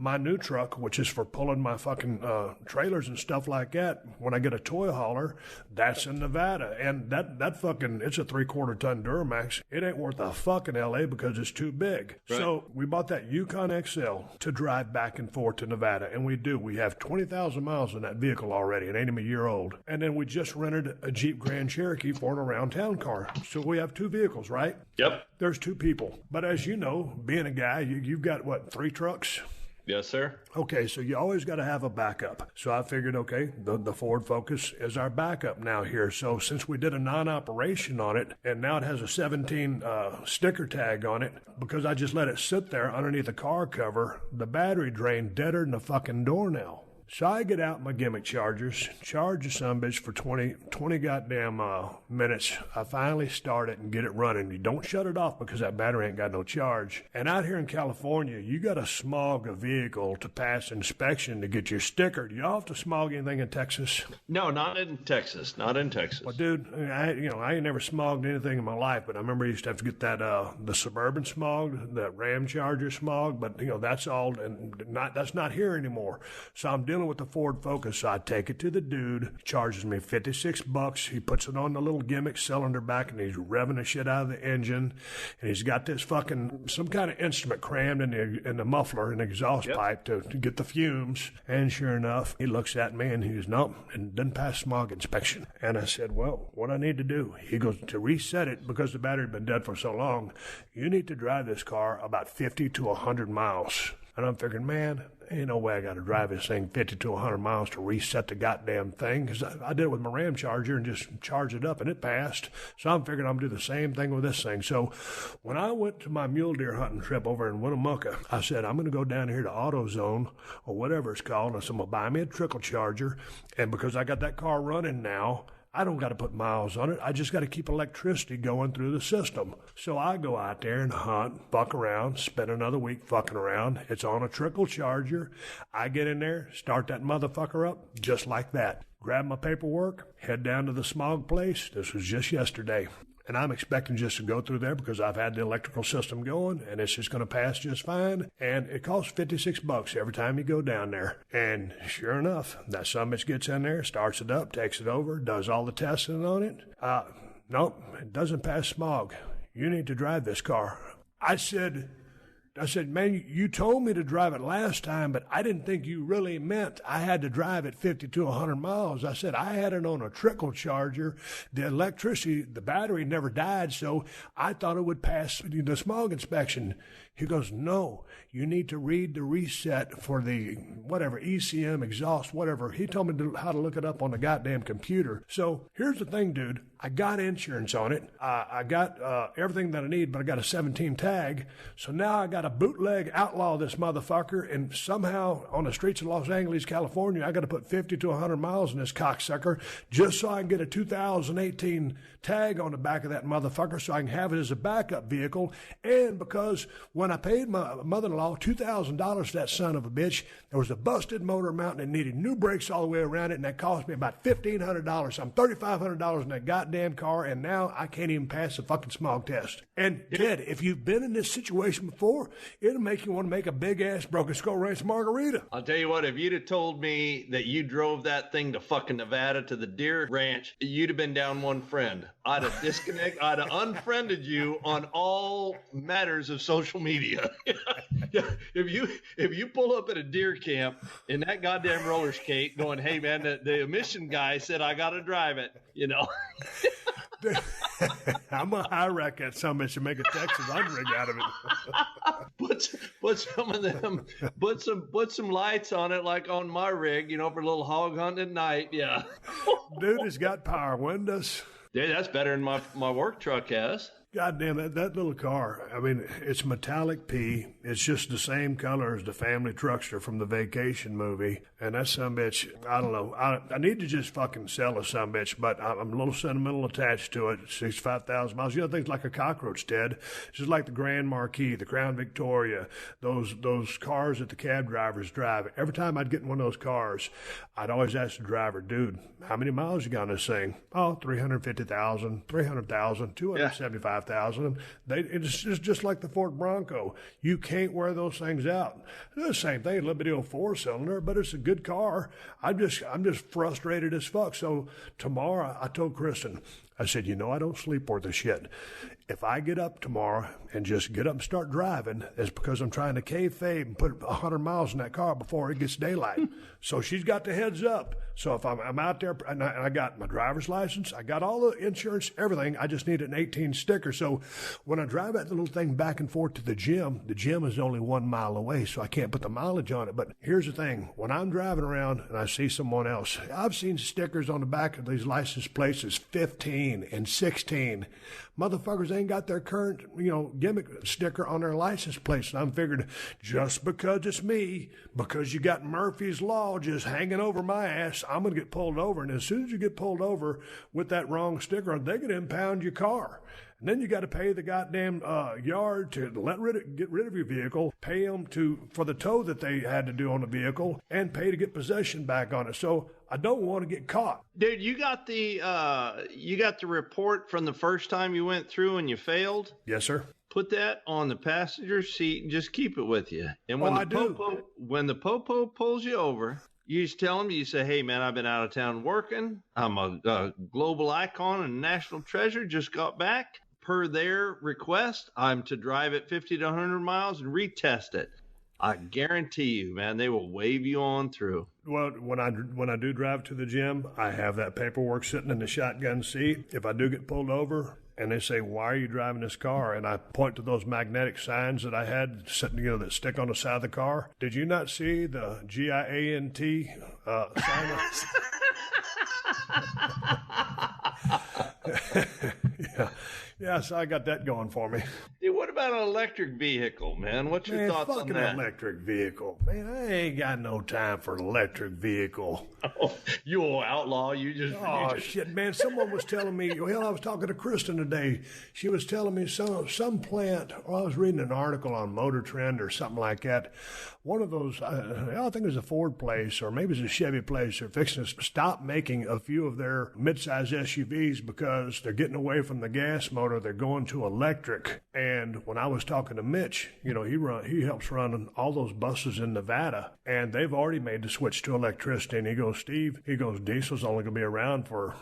My new truck, which is for pulling my fucking trailers and stuff like that, when I get a toy hauler, that's in Nevada. And that fucking, it's a 3/4 ton Duramax. It ain't worth a fucking LA because it's too big. Right. So we bought that Yukon XL to drive back and forth to Nevada. And we do. We have 20,000 miles in that vehicle already. It ain't even a year old. And then we just rented a Jeep Grand Cherokee for an around town car. So we have 2 vehicles, right?
Yep.
There's 2 people. But as you know, being a guy, you've got, 3 trucks?
Yes, sir.
Okay, so you always got to have a backup. So I figured, okay, the Ford Focus is our backup now here. So since we did a non-operation on it, and now it has a 17 sticker tag on it, because I just let it sit there underneath the car cover, the battery drained deader than a fucking doornail. So I get out my gimmick chargers, charge the sumbitch for 20 goddamn minutes. I finally start it and get it running. You don't shut it off because that battery ain't got no charge. And out here in California, you got to smog a vehicle to pass inspection to get your sticker. Do y'all have to smog anything in Texas?
No, not in Texas. Not in Texas.
Well, dude, I ain't never smogged anything in my life, but I remember I used to have to get that the Suburban smogged, that Ram Charger smogged, but that's all, and that's not here anymore. So I'm dealing with the Ford Focus. So I take it to the dude, charges me $56. He puts it on the little gimmick cylinder back, and he's revving the shit out of the engine, and he's got this fucking some kind of instrument crammed in the muffler and exhaust pipe to get the fumes. And sure enough, he looks at me and he goes, nope, it doesn't pass smog inspection. And I said, well, what I need to do? He goes, to reset it, because the battery had been dead for so long, you need to drive this car about 50 to 100 miles. And I'm thinking, man, ain't no way I got to drive this thing 50 to 100 miles to reset the goddamn thing, because I did it with my Ram Charger and just charged it up, and it passed. So I'm figuring I'm going to do the same thing with this thing. So when I went to my mule deer hunting trip over in Winnemucca, I said, I'm going to go down here to AutoZone or whatever it's called, and I said, I'm going to buy me a trickle charger, and because I got that car running now, I don't got to put miles on it. I just got to keep electricity going through the system. So I go out there and hunt, fuck around, spend another week fucking around. It's on a trickle charger. I get in there, start that motherfucker up just like that. Grab my paperwork, head down to the smog place. This was just yesterday. And I'm expecting just to go through there because I've had the electrical system going, and it's just going to pass just fine. And it costs $56 every time you go down there. And sure enough, that summit gets in there, starts it up, takes it over, does all the testing on it. Nope, it doesn't pass smog. You need to drive this car. I said, man, you told me to drive it last time, but I didn't think you really meant I had to drive it 50 to 100 miles. I said, I had it on a trickle charger. The electricity, the battery never died, so I thought it would pass the smog inspection. He goes, no, you need to read the reset for the whatever, ECM, exhaust, whatever. He told me how to look it up on the goddamn computer. So here's the thing, dude. I got insurance on it. I got everything that I need, but I got a 17 tag. So now I got to bootleg outlaw this motherfucker, and somehow on the streets of Los Angeles, California, I got to put 50 to 100 miles in this cocksucker just so I can get a 2018 tag on the back of that motherfucker so I can have it as a backup vehicle. And because when I paid my mother-in-law $2,000 for that son of a bitch, there was a busted motor mount that needed new brakes all the way around it, and that cost me about $1,500. So I'm $3,500 in that goddamn car, and now I can't even pass the fucking smog test. And Ted, if you've been in this situation before, it'll make you want to make a big-ass Broken Skull Ranch margarita.
I'll tell you what, if you'd have told me that you drove that thing to fucking Nevada to the deer ranch, you'd have been down one friend. I'd have I'd have unfriended you on all matters of social media. If you pull up at a deer camp in that goddamn roller skate going, hey man, the emission guy said I gotta drive it,
I'm gonna high rack that summit and make a Texas unrig out of it.
Put some of them, put some lights on it like on my rig, for a little hog hunting at night. Yeah.
Dude, it's got power windows.
Yeah, that's better than my work truck has.
God damn, that little car, I mean, it's metallic P. It's just the same color as the family truckster from the Vacation movie. And that sumbitch, I don't know. I need to just fucking sell a sumbitch, but I'm a little sentimental attached to it. 65,000 miles. Things like a cockroach, Ted. It's just like the Grand Marquis, the Crown Victoria, those cars that the cab drivers drive. Every time I'd get in one of those cars, I'd always ask the driver, dude, how many miles you got on this thing? Oh, 350,000, 300,000, 275,000. It's just like the Ford Bronco. You can't wear those things out. It's the same thing, a little bitty old 4-cylinder, but it's a good car. I'm just frustrated as fuck. So tomorrow, I told Kristen, I said, I don't sleep worth a shit. If I get up tomorrow and just get up and start driving, it's because I'm trying to kayfabe and put 100 miles in that car before it gets daylight. So she's got the heads up. So if I'm out there and I got my driver's license, I got all the insurance, everything. I just need an 18 sticker. So when I drive that little thing back and forth to the gym is only 1 mile away, so I can't put the mileage on it. But here's the thing. When I'm driving around and I see someone else, I've seen stickers on the back of these license plates that's 15, 15 and 16. Motherfuckers ain't got their current, gimmick sticker on their license plates. And I'm figured just because it's me, because you got Murphy's Law just hanging over my ass, I'm going to get pulled over. And as soon as you get pulled over with that wrong sticker on, they're going to impound your car. And then you got to pay the goddamn yard to get rid of your vehicle, pay them for the tow that they had to do on the vehicle, and pay to get possession back on it. So I don't want to get caught.
Dude, you got the report from the first time you went through and you failed?
Yes, sir.
Put that on the passenger seat and just keep it with you. And when when the popo pulls you over, you just tell them, you say, hey, man, I've been out of town working. I'm a global icon and national treasure. Just got back. Per their request, I'm to drive at 50 to 100 miles and retest it. I guarantee you, man, they will wave you on through.
Well, when I do drive to the gym, I have that paperwork sitting in the shotgun seat. If I do get pulled over and they say, why are you driving this car? And I point to those magnetic signs that I had sitting, that stick on the side of the car. Did you not see the GIANT sign? Yeah, so I got that going for me.
Dude, what about an electric vehicle, man? What's your thoughts on that?
Electric vehivel. Man, I ain't got no time for an electric vehicle.
Oh, you old outlaw.
Shit, man. Someone was telling me, I was talking to Kristen today. She was telling me some plant, I was reading an article on Motor Trend or something like that. One of those, I think it was a Ford place or maybe it's a Chevy place. They're fixing to stop making a few of their midsize SUVs because they're getting away from the gas motor. They're going to electric. And when I was talking to Mitch, he helps run all those buses in Nevada, and they've already made the switch to electricity. And he goes, Steve, diesel's only going to be around for,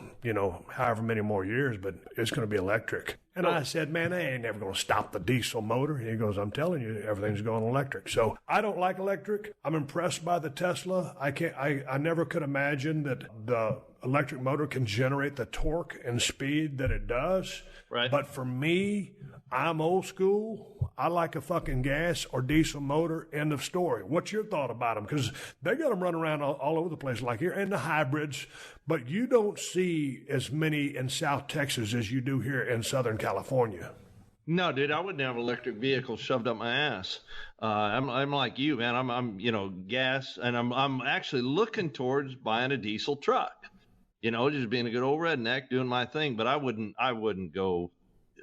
however many more years, but it's going to be electric. And I said, man, I ain't never going to stop the diesel motor. And he goes, I'm telling you, everything's going electric. So I don't like electric. I'm impressed by the Tesla. I never could imagine that the electric motor can generate the torque and speed that it does.
Right.
But for me, I'm old school. I like a fucking gas or diesel motor, end of story. What's your thought about them? Because they got them running around all over the place like here, and the hybrids, but you don't see as many in South Texas as you do here in Southern California.
No, dude, I wouldn't have an electric vehicle shoved up my ass. I'm like you, man. I'm gas, and I'm actually looking towards buying a diesel truck. Just being a good old redneck, doing my thing. But I wouldn't go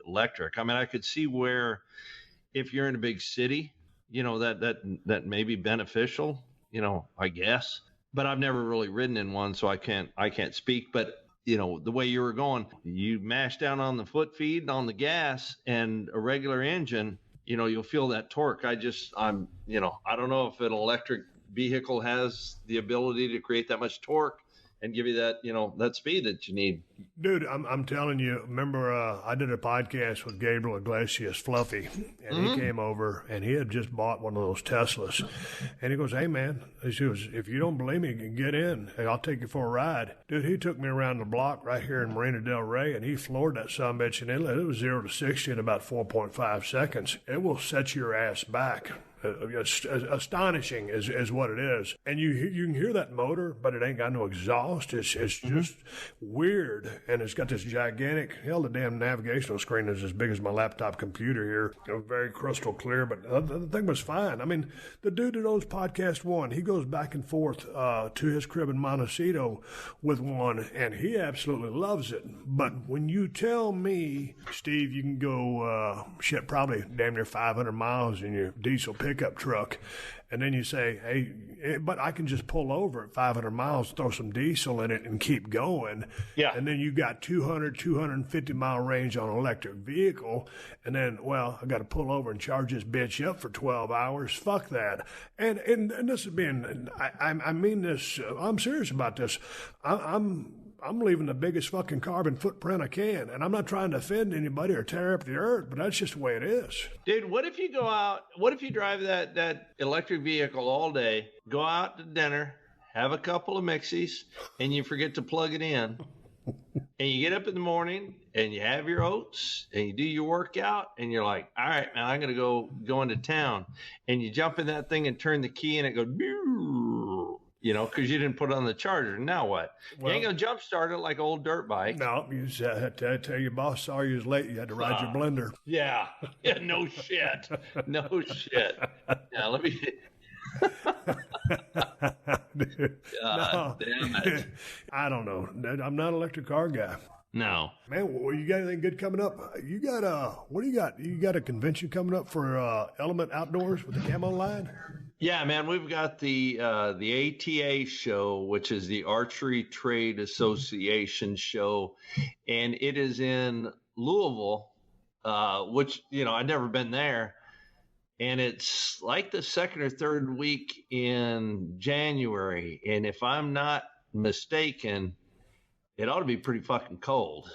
electric. I mean, I could see where if you're in a big city, that may be beneficial, I guess. But I've never really ridden in one, so I can't speak. But the way you were going, you mash down on the foot feed on the gas and a regular engine, you'll feel that torque. I don't know if an electric vehicle has the ability to create that much torque and give you that, that speed that you need.
Dude, I'm telling you, remember I did a podcast with Gabriel Iglesias, Fluffy, and he came over and he had just bought one of those Teslas. And he goes, hey, man, he goes, if you don't believe me, get in. Hey, I'll take you for a ride. Dude, he took me around the block right here in Marina Del Rey, and he floored that sumbitch, and it was 0 to 60 in about 4.5 seconds. It will set your ass back. Astonishing is what it is. And you can hear that motor, but it ain't got no exhaust. It's just weird. And it's got this gigantic, the damn navigational screen is as big as my laptop computer here. Very crystal clear, but the thing was fine. I mean, the dude that owns PodcastOne, he goes back and forth to his crib in Montecito with one, and he absolutely loves it. But when you tell me, Steve, you can go probably damn near 500 miles in your diesel pickup truck, and then you say, hey, but I can just pull over at 500 miles, throw some diesel in it, and keep going. Yeah. And then you got 250 mile range on an electric vehicle, and then, I got to pull over and charge this bitch up for 12 hours. Fuck that. And this is being, I mean this, I'm serious about this. I'm leaving the biggest fucking carbon footprint I can, and I'm not trying to offend anybody or tear up the earth, but that's just the way it is.
Dude, what if you go out, what if you drive that electric vehicle all day, go out to dinner, have a couple of mixies, and you forget to plug it in, and you get up in the morning, and you have your oats, and you do your workout, and you're like, all right, man, I'm going to go into town, and you jump in that thing and turn the key, and it goes, because you didn't put it on the charger. Now what? You ain't going to jump start it like old dirt bike.
No, you just had to tell your boss saw you was late. You had to ride your blender.
Yeah. No shit. No shit. Yeah, let me...
Dude,
God damn it.
I don't know. I'm not an electric car guy.
No.
Man, well, you got anything good coming up? You got what do you got? You got a convention coming up for Element Outdoors with the camo line?
Yeah, man, we've got the ATA show, which is the Archery Trade Association show, and it is in Louisville, which, I've never been there. And it's like the second or third week in January. And if I'm not mistaken, it ought to be pretty fucking cold.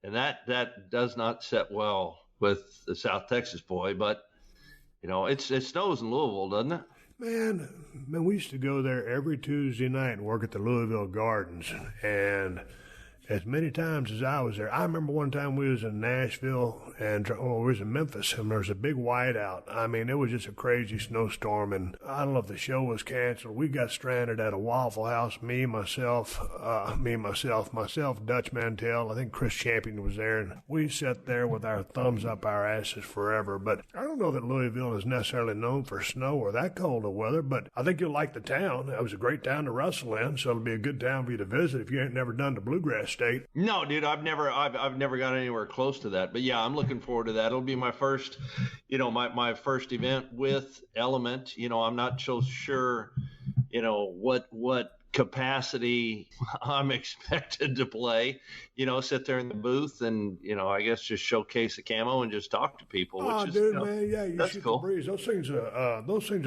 And that does not set well with the South Texas boy. But, it snows in Louisville, doesn't it?
Man, we used to go there every Tuesday night and work at the Louisville Gardens. And as many times as I was there, I remember one time we was in Nashville and we was in Memphis, and there was a big whiteout. I mean, it was just a crazy snowstorm, and I don't know if the show was canceled. We got stranded at a Waffle House, myself, Dutch Mantell. I think Chris Champion was there, and we sat there with our thumbs up our asses forever. But I don't know that Louisville is necessarily known for snow or that cold of weather, but I think you'll like the town. It was a great town to wrestle in, so it'll be a good town for you to visit if you ain't never done the Bluegrass State.
No, dude, I've never got anywhere close to that. But yeah, I'm looking forward to that. It'll be my first, my first event with Element. I'm not so sure, what capacity I'm expected to play, sit there in the booth and, I guess just showcase the camo and just talk to people.
Oh,
which
dude,
is,
man, yeah, you
that's
shoot
cool.
the breeze. Those things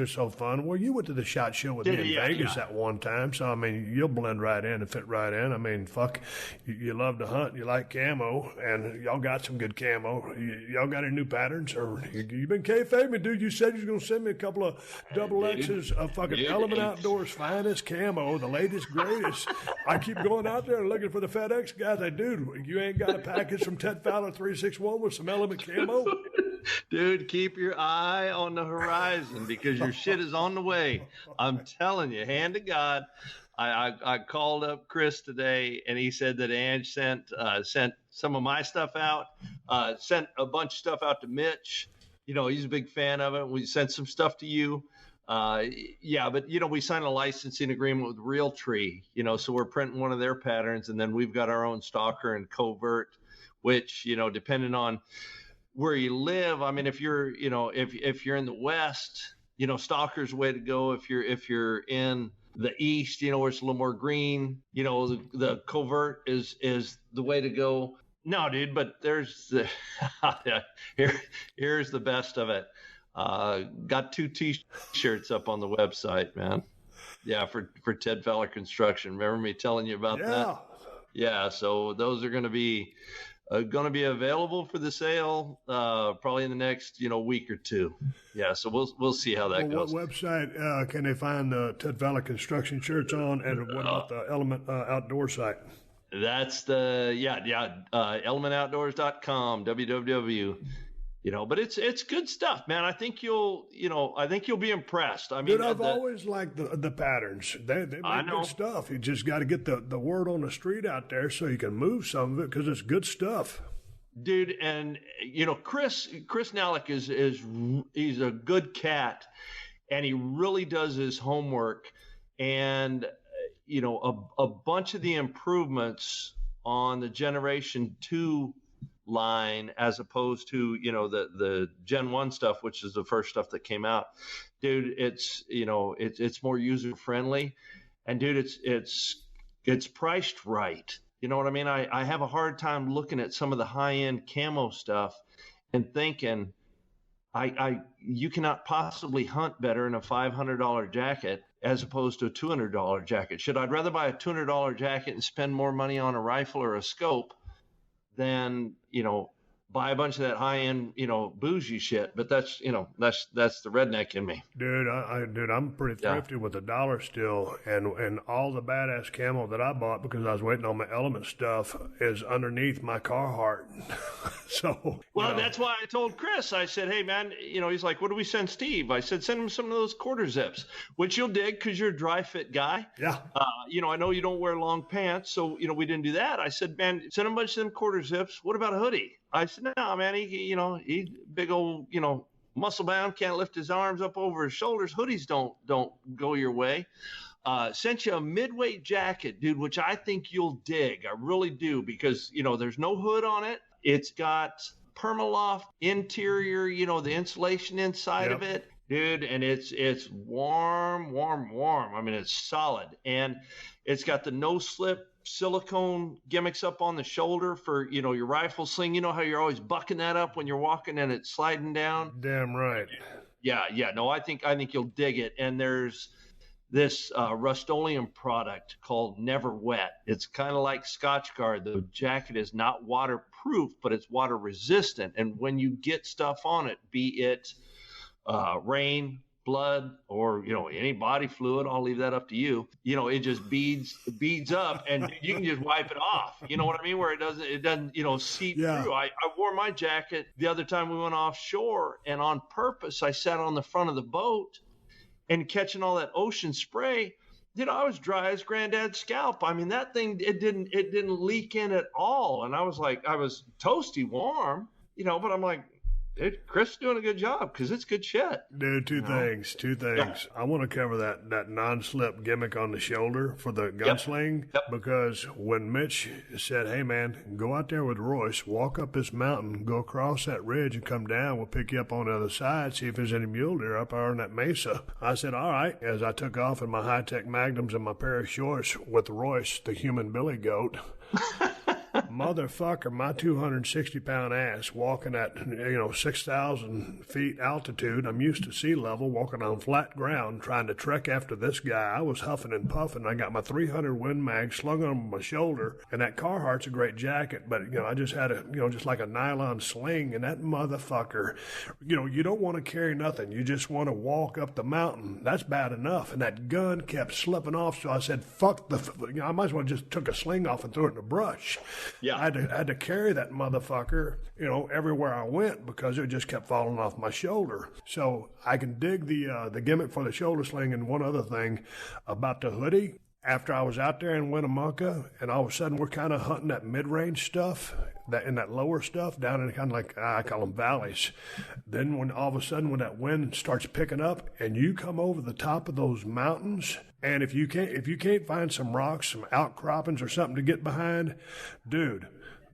are so fun. Well, you went to the SHOT Show with me in Vegas at one time, so, I mean, you'll blend right in and fit right in. I mean, fuck, you love to hunt, you like camo, and y'all got some good camo. Y'all got any new patterns? Or you been kayfabing, dude? You said you was going to send me a couple of double X's of fucking Element Outdoors finest camo, the latest, greatest. I keep going out there looking for the FedEx guys. Dude, you ain't got a package from Ted Fowler 361 with some Element camo?
Dude, keep your eye on the horizon because your shit is on the way. I'm telling you, hand to God. I called up Chris today, and he said that Ange sent some of my stuff out, sent a bunch of stuff out to Mitch. He's a big fan of it. We sent some stuff to you. But we signed a licensing agreement with Realtree, so we're printing one of their patterns, and then we've got our own stalker and covert, which, depending on where you live, I mean, if you're, if you're in the West, stalker's the way to go. If you're in the East, where it's a little more green, the covert is the way to go. No, dude, but there's the here's the best of it. Got 2 T-shirts up on the website, man. Yeah, for Ted Fowler Construction. Remember me telling you about that? Yeah. So those are going to be available for the sale probably in the next week or two. Yeah. So we'll see how that goes.
What website can they find the Ted Fowler Construction shirts on, and what about the Element Outdoor site?
That's the elementoutdoors.com, www. But it's good stuff, man. I think you'll be impressed. I mean,
dude, I've always liked the patterns. They make good stuff. You just got to get the word on the street out there so you can move some of it because it's good stuff.
Dude, and Chris Nalick he's a good cat, and he really does his homework. And a bunch of the improvements on the Generation 2 line as opposed to the Gen 1 stuff, which is the first stuff that came out, dude, it's more user friendly, and dude, it's priced right. You know what I mean? I have a hard time looking at some of the high end camo stuff and thinking you cannot possibly hunt better in a $500 jacket as opposed to a $200 jacket. Should I rather buy a $200 jacket and spend more money on a rifle or a scope than buy a bunch of that high-end, bougie shit. But that's the redneck in me.
Dude, I'm pretty thrifty with the dollar still, and all the badass camo that I bought because I was waiting on my Element stuff is underneath my Carhartt. So,
that's why I told Chris. I said, "Hey, man, he's like, what do we send Steve?" I said, "Send him some of those quarter zips, which you'll dig because you're a dry fit guy."
Yeah.
I know you don't wear long pants, so we didn't do that. I said, "Man, send him a bunch of them quarter zips. What about a hoodie?" I said, "No, man, he big old, muscle bound, can't lift his arms up over his shoulders. Hoodies don't go your way." Sent you a midweight jacket, dude, which I think you'll dig. I really do, because there's no hood on it. It's got Permaloft interior, the insulation inside of it, dude, and it's warm. I mean, it's solid, and it's got the no slip silicone gimmicks up on the shoulder for your rifle sling. You know how you're always bucking that up when you're walking and it's sliding down?
Damn right.
Yeah. No, I think you'll dig it. And there's this Rust-Oleum product called Never Wet. It's kind of like Scotchgard. The jacket is not waterproof, but it's water resistant. And when you get stuff on it, be it rain, blood, or any body fluid, I'll leave that up to you. It just beads up, and you can just wipe it off. You know what I mean? Where it doesn't seep through. I wore my jacket the other time we went offshore, and on purpose I sat on the front of the boat and catching all that ocean spray. I was dry as granddad's scalp. I mean, that thing, it didn't leak in at all, and I was toasty warm, but I'm like, Chris is doing a good job because it's good shit.
Dude, two things. Yeah. I want to cover that non-slip gimmick on the shoulder for the gunsling because when Mitch said, "Hey, man, go out there with Royce, walk up this mountain, go across that ridge and come down. We'll pick you up on the other side, see if there's any mule deer up there on that mesa." I said, "All right," as I took off in my high-tech Magnums and my pair of shorts with Royce, the human billy goat. Motherfucker, my 260-pound ass walking at 6,000 feet altitude. I'm used to sea level, walking on flat ground, trying to trek after this guy. I was huffing and puffing. I got my 300 Win Mag slung on my shoulder, and that Carhartt's a great jacket, but I just had just like a nylon sling, and that motherfucker, you don't want to carry nothing. You just want to walk up the mountain. That's bad enough, and that gun kept slipping off. So I said, "Fuck I might as well just took a sling off and threw it in the brush." Yeah, I had to carry that motherfucker, everywhere I went because it just kept falling off my shoulder. So I can dig the gimmick for the shoulder sling. And one other thing about the hoodie, after I was out there in Winnemucca, and all of a sudden we're kind of hunting that mid-range stuff, that lower stuff down in kind of like, I call them valleys. Then when all of a sudden when that wind starts picking up and you come over the top of those mountains, and if you can't find some rocks, some outcroppings or something to get behind, dude,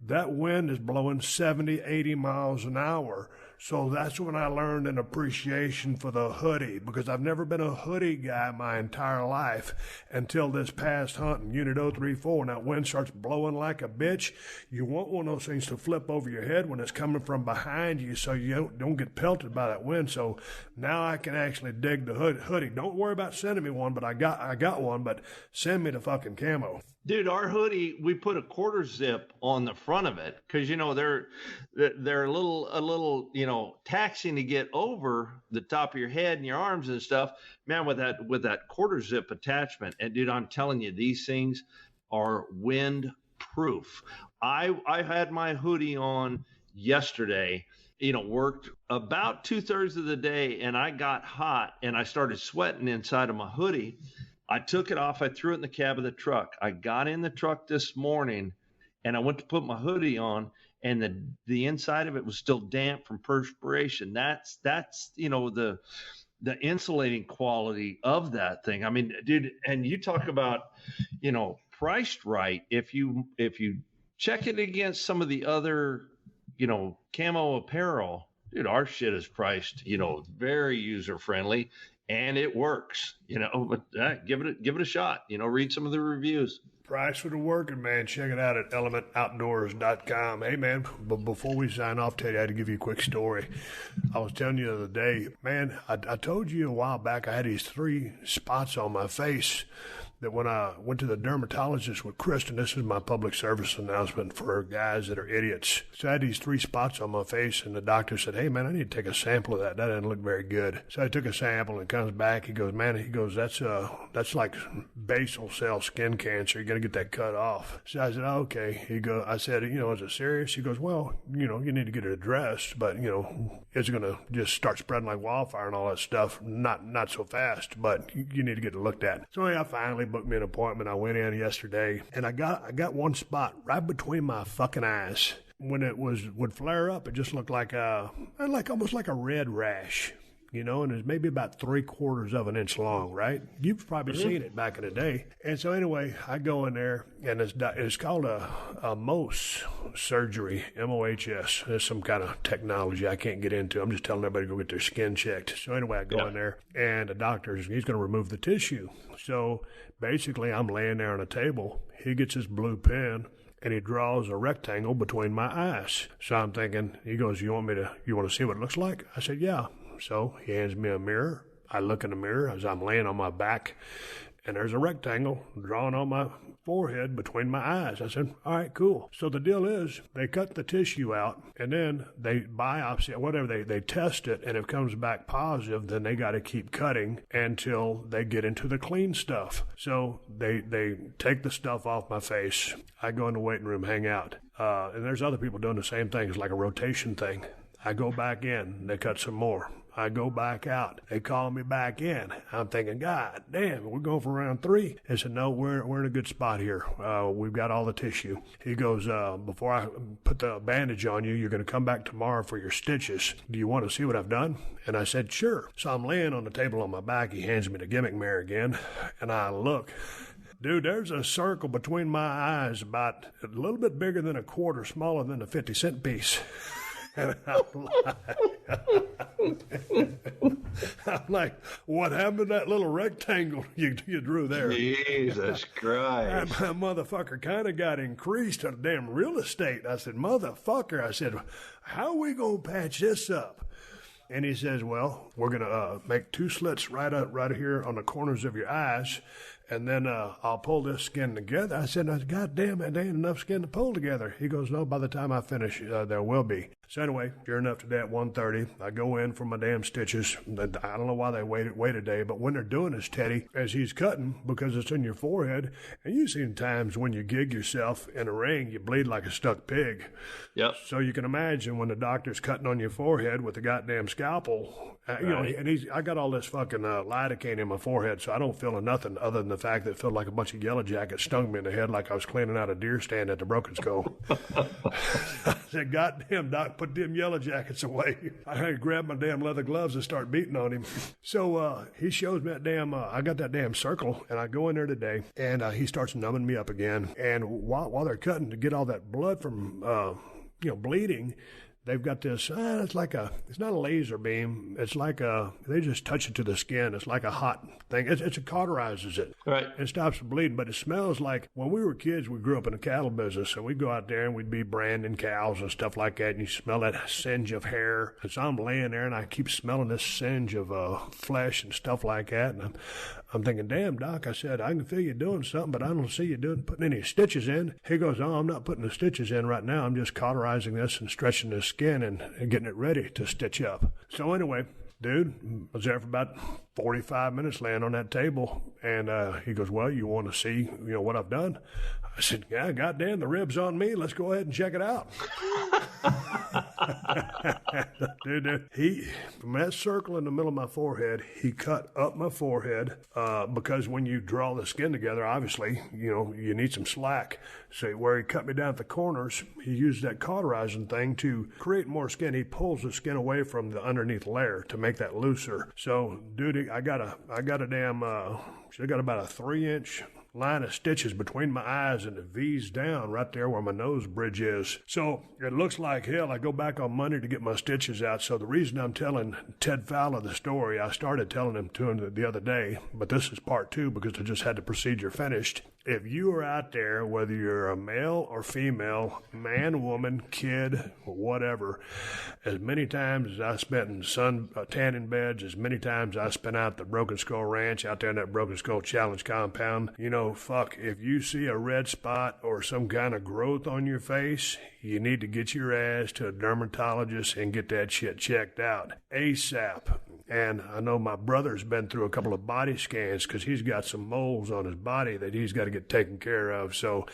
that wind is blowing 70, 80 miles an hour. So that's when I learned an appreciation for the hoodie, because I've never been a hoodie guy my entire life until this past hunt in Unit 034. And that wind starts blowing like a bitch. You want one of those things to flip over your head when it's coming from behind you so you don't get pelted by that wind. So now I can actually dig the hoodie. Don't worry about sending me one, but I got one, but send me the fucking camo.
Dude, our hoodie, we put a quarter zip on the front of it because they're a little taxing to get over the top of your head and your arms and stuff, man. With that quarter zip attachment, and dude, I'm telling you, these things are wind proof. I had my hoodie on yesterday. Worked about 2/3 of the day, and I got hot and I started sweating inside of my hoodie. I took it off. I threw it in the cab of the truck. I got in the truck this morning, and I went to put my hoodie on, and the inside of it was still damp from perspiration. That's the insulating quality of that thing. I mean, dude, and you talk about priced right. If you check it against some of the other camo apparel, dude, our shit is priced very user friendly. And it works, but give it a shot. Read some of the reviews.
Price for the working man. Check it out at elementoutdoors.com. Hey, man, but before we sign off, Teddy, I had to give you a quick story. I was telling you the other day, man, I told you a while back I had these 3 spots on my face that when I went to the dermatologist with Kristen, this is my public service announcement for guys that are idiots. So I had these 3 spots on my face, and the doctor said, hey, man, I need to take a sample of that. That doesn't look very good. So I took a sample and comes back. He goes, that's like basal cell skin cancer. You're going to get that cut off. So I said, oh, okay. I said, is it serious? He goes, well, you need to get it addressed, but, it's going to just start spreading like wildfire and all that stuff. Not so fast, but you need to get it looked at. So I finally booked me an appointment. I went in yesterday, and I got one spot right between my fucking eyes. When it would flare up, it just looked like almost like a red rash. And it's maybe about 3/4 of an inch long, right? You've probably seen it back in the day. And so anyway, I go in there, and it's called a Mohs surgery, MOHS. There's some kind of technology I can't get into. I'm just telling everybody to go get their skin checked. So anyway, I go in there, and the doctor, he's going to remove the tissue. So basically, I'm laying there on a table. He gets his blue pen, and he draws a rectangle between my eyes. So I'm thinking, he goes, you want to see what it looks like? I said, yeah. So he hands me a mirror. I look in the mirror as I'm laying on my back, and there's a rectangle drawn on my forehead between my eyes. I said, all right, cool. So the deal is they cut the tissue out, and then they biopsy it, whatever, they test it, and if it comes back positive, then they got to keep cutting until they get into the clean stuff. So they take the stuff off my face. I go in the waiting room, hang out. And there's other people doing the same thing. It's like a rotation thing. I go back in, they cut some more. I go back out. They call me back in. I'm thinking, God damn, we're going for round 3. They said, no, we're in a good spot here. We've got all the tissue. He goes, before I put the bandage on you, you're going to come back tomorrow for your stitches. Do you want to see what I've done? And I said, sure. So I'm laying on the table on my back. He hands me the gimmick mirror again, and I look. Dude, there's a circle between my eyes about a little bit bigger than a quarter, smaller than a 50-cent piece. And I'm like, what happened to that little rectangle you drew there?
Jesus Christ.
That motherfucker kind of got increased on damn real estate. I said, motherfucker. I said, how are we going to patch this up? And he says, well, we're going to make 2 slits right here on the corners of your eyes, and then I'll pull this skin together. I said, God damn, it ain't enough skin to pull together. He goes, no, by the time I finish, there will be. So anyway, sure enough, today at 1:30, I go in for my damn stitches. I don't know why they wait a day, but when they're doing this, Teddy, as he's cutting, because it's in your forehead, and you've seen times when you gig yourself in a ring, you bleed like a stuck pig.
Yep.
So you can imagine when the doctor's cutting on your forehead with a goddamn scalpel, and I got all this fucking lidocaine in my forehead, so I don't feel nothing other than the fact that it felt like a bunch of yellow jackets stung me in the head like I was cleaning out a deer stand at the Broken Skull. I said, goddamn, doc, put them yellow jackets away. I had to grab my damn leather gloves and start beating on him. So he shows me that damn, I got that damn circle, and I go in there today, and he starts numbing me up again. And while they're cutting to get all that blood from, bleeding, they've got this, it's not a laser beam. It's like they just touch it to the skin. It's like a hot thing. It cauterizes it.
Right.
It stops the bleeding, but it smells like, when we were kids, we grew up in the cattle business, so we'd go out there and we'd be branding cows and stuff like that, and you smell that singe of hair. And so I'm laying there, and I keep smelling this singe of flesh and stuff like that, and I'm thinking, damn, Doc, I said, I can feel you doing something, but I don't see you putting any stitches in. He goes, oh, I'm not putting the stitches in right now. I'm just cauterizing this and stretching this skin and getting it ready to stitch up. So anyway, dude, I was there for about 45 minutes laying on that table, and he goes, well, you want to see, what I've done? I said, yeah, goddamn, the rib's on me. Let's go ahead and check it out. Dude, from that circle in the middle of my forehead, he cut up my forehead because when you draw the skin together, obviously, you need some slack. So where he cut me down at the corners, he used that cauterizing thing to create more skin. He pulls the skin away from the underneath layer to make that looser. So, dude, I got a damn, I got about a 3-inch line of stitches between my eyes, and it V's down right there where my nose bridge is. So it looks like hell. I go back on Monday to get my stitches out. So the reason I'm telling Ted Fowler the story, I started telling him to him the other day, but this is part 2 because I just had the procedure finished, If you are out there, whether you're a male or female, man, woman, kid, whatever, as many times as I spent in sun tanning beds, as many times I spent out at the Broken Skull Ranch, out there in that Broken Skull Challenge compound, if you see a red spot or some kind of growth on your face, you need to get your ass to a dermatologist and get that shit checked out ASAP. And I know my brother's been through a couple of body scans because he's got some moles on his body that he's got to get taken care of. So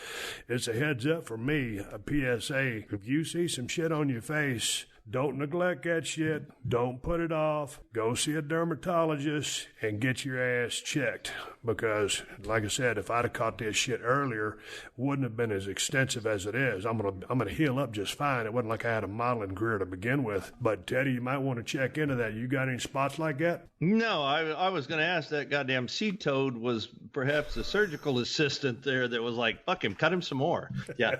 it's a heads up for me, a PSA. If you see some shit on your face, don't neglect that shit. Don't put it off. Go see a dermatologist and get your ass checked. Because, like I said, if I'd have caught this shit earlier, it wouldn't have been as extensive as it is. I'm gonna heal up just fine. It wasn't like I had a modeling career to begin with. But Teddy, you might want to check into that. You got any spots like that?
No, I was going to ask that goddamn sea toad was perhaps a surgical assistant there that was like, fuck him, cut him some more. Yeah.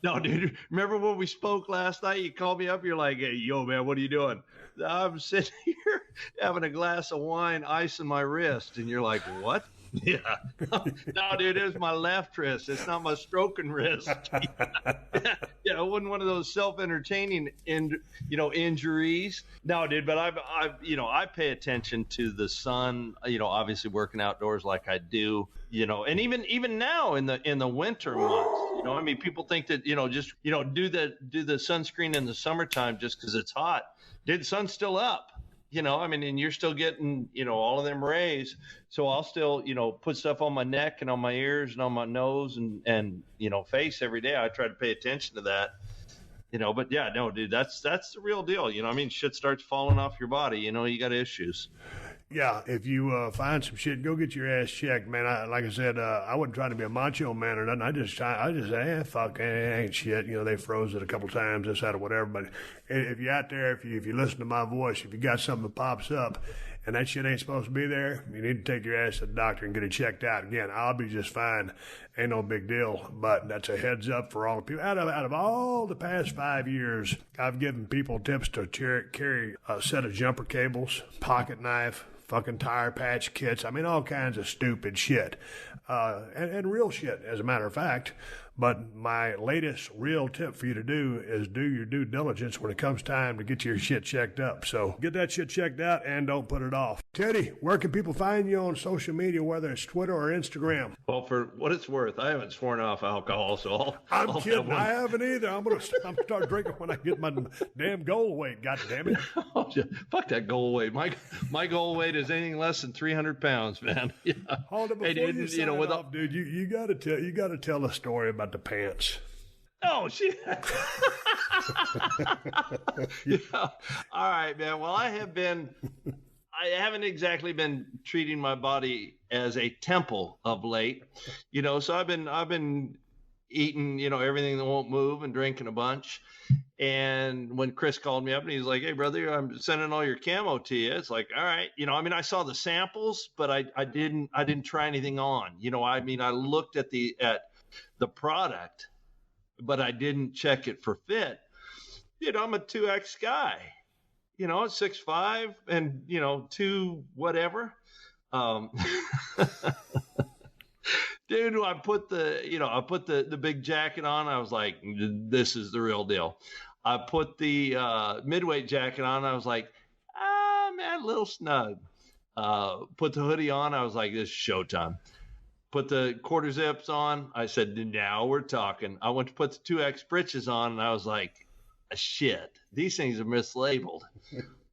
No, dude. Remember when we spoke last night? You called me up. You're like, hey, yo, man, what are you doing? I'm sitting here having a glass of wine, ice in my wrist. And you're like, what? Yeah. No, dude, it was my left wrist. It's not my stroking wrist. Yeah, it wasn't one of those self-entertaining, injuries. No, dude, but I pay attention to the sun. Obviously working outdoors like I do. And even now in the winter months, people think that just do the sunscreen in the summertime just because it's hot. Dude, the sun's still up. And you're still getting, all of them rays. So I'll still, put stuff on my neck and on my ears and on my nose and face every day. I try to pay attention to that, but yeah, no, dude, that's the real deal. Shit starts falling off your body, you got issues.
Yeah, if you find some shit, go get your ass checked, man. Like I said, I wasn't trying to be a macho man or nothing. I just say, fuck, it ain't shit. They froze it a couple times, this, that, or whatever. But if you're out there, if you listen to my voice, if you got something that pops up and that shit ain't supposed to be there, you need to take your ass to the doctor and get it checked out. Again, I'll be just fine. Ain't no big deal. But that's a heads up for all the people. Out of all the past 5 years, I've given people tips to carry a set of jumper cables, pocket knife, fucking tire patch kits. All kinds of stupid shit. And real shit, as a matter of fact. But my latest real tip for you to do is do your due diligence when it comes time to get your shit checked up. So get that shit checked out and don't put it off. Teddy, where can people find you on social media, whether it's Twitter or Instagram?
Well, for what it's worth, I haven't sworn off alcohol, so
I'm kidding. I haven't either. I'm gonna start drinking when I get my damn goal weight. God damn it!
Fuck that goal weight. My goal weight is anything less than 300 pounds, man. Yeah.
Hold it before you sign off, dude. You gotta tell a story about the pants.
Oh shit! Yeah. All right, man. Well, I haven't exactly been treating my body as a temple of late, so I've been eating, everything that won't move and drinking a bunch. And when Chris called me up and he's like, hey brother, I'm sending all your camo to you. It's like, all right. I saw the samples, but I didn't try anything on, I looked at the product, but I didn't check it for fit. I'm a 2X guy. 6'5" and 2 whatever. Dude, I put the big jacket on. I was like, this is the real deal. I put the midweight jacket on. I was like, man, a little snug. Put the hoodie on. I was like, this is showtime. Put the quarter zips on. I said, now we're talking. I went to put the 2X britches on, and I was like, shit, these things are mislabeled.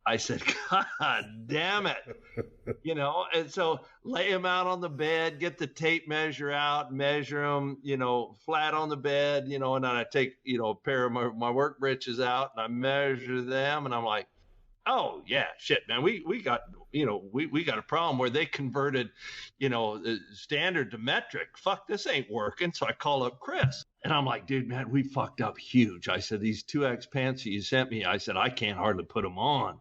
I said, God damn it. And so lay them out on the bed, get the tape measure out, measure them, flat on the bed, and then I take, a pair of my work breeches out and I measure them, and I'm like, oh yeah, shit, man, we got, we got a problem where they converted, standard to metric. Fuck, this ain't working. So I call up Chris and I'm like, dude, man, we fucked up huge. I said, these 2X pants that you sent me, I said, I can't hardly put them on.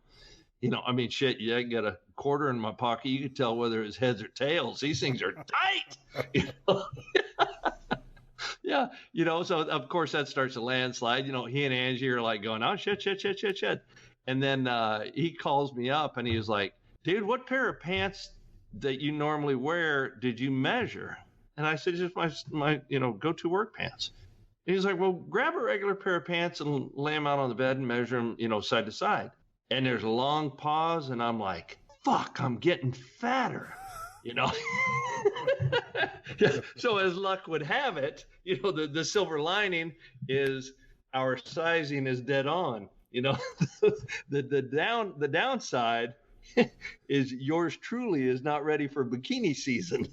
Shit, I got a quarter in my pocket. You can tell whether it's heads or tails. These things are tight. Yeah. So of course that starts a landslide. He and Angie are like going, oh, shit. And then he calls me up and he was like, dude, what pair of pants that you normally wear did you measure? And I said, just my go-to work pants. And he's like, well, grab a regular pair of pants and lay them out on the bed and measure them, side to side. And there's a long pause, and I'm like, fuck, I'm getting fatter, So as luck would have it, the silver lining is our sizing is dead on. The downside is yours truly is not ready for bikini season.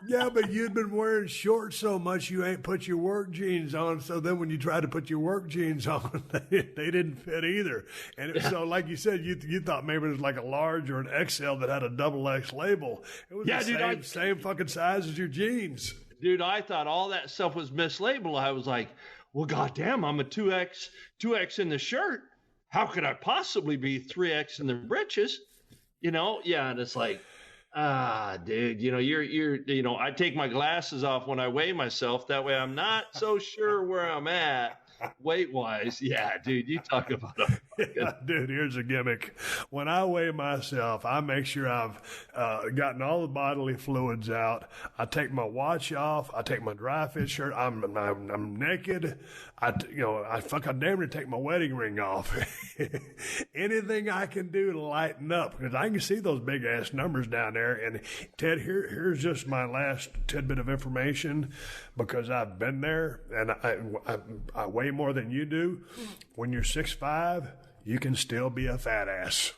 Yeah, but you'd been wearing shorts so much you ain't put your work jeans on. So then when you tried to put your work jeans on, they didn't fit either. And so, like you said, you thought maybe it was like a large or an XL that had a double X label. It was the same fucking size as your jeans.
Dude, I thought all that stuff was mislabeled. I was like, well, goddamn, I'm a 2X in the shirt. How could I possibly be 3X in the britches? Yeah, and it's like, dude, you're I take my glasses off when I weigh myself. That way I'm not so sure where I'm at weight-wise. Yeah, dude, you talk about a
dude, here's a gimmick. When I weigh myself, I make sure I've gotten all the bodily fluids out. I take my watch off. I take my dry fit shirt. I'm naked. I damn near take my wedding ring off. Anything I can do to lighten up, because I can see those big ass numbers down there. And Ted, here's just my last tidbit of information, because I've been there and I weigh more than you do. When you're 6'5", you can still be a fat ass.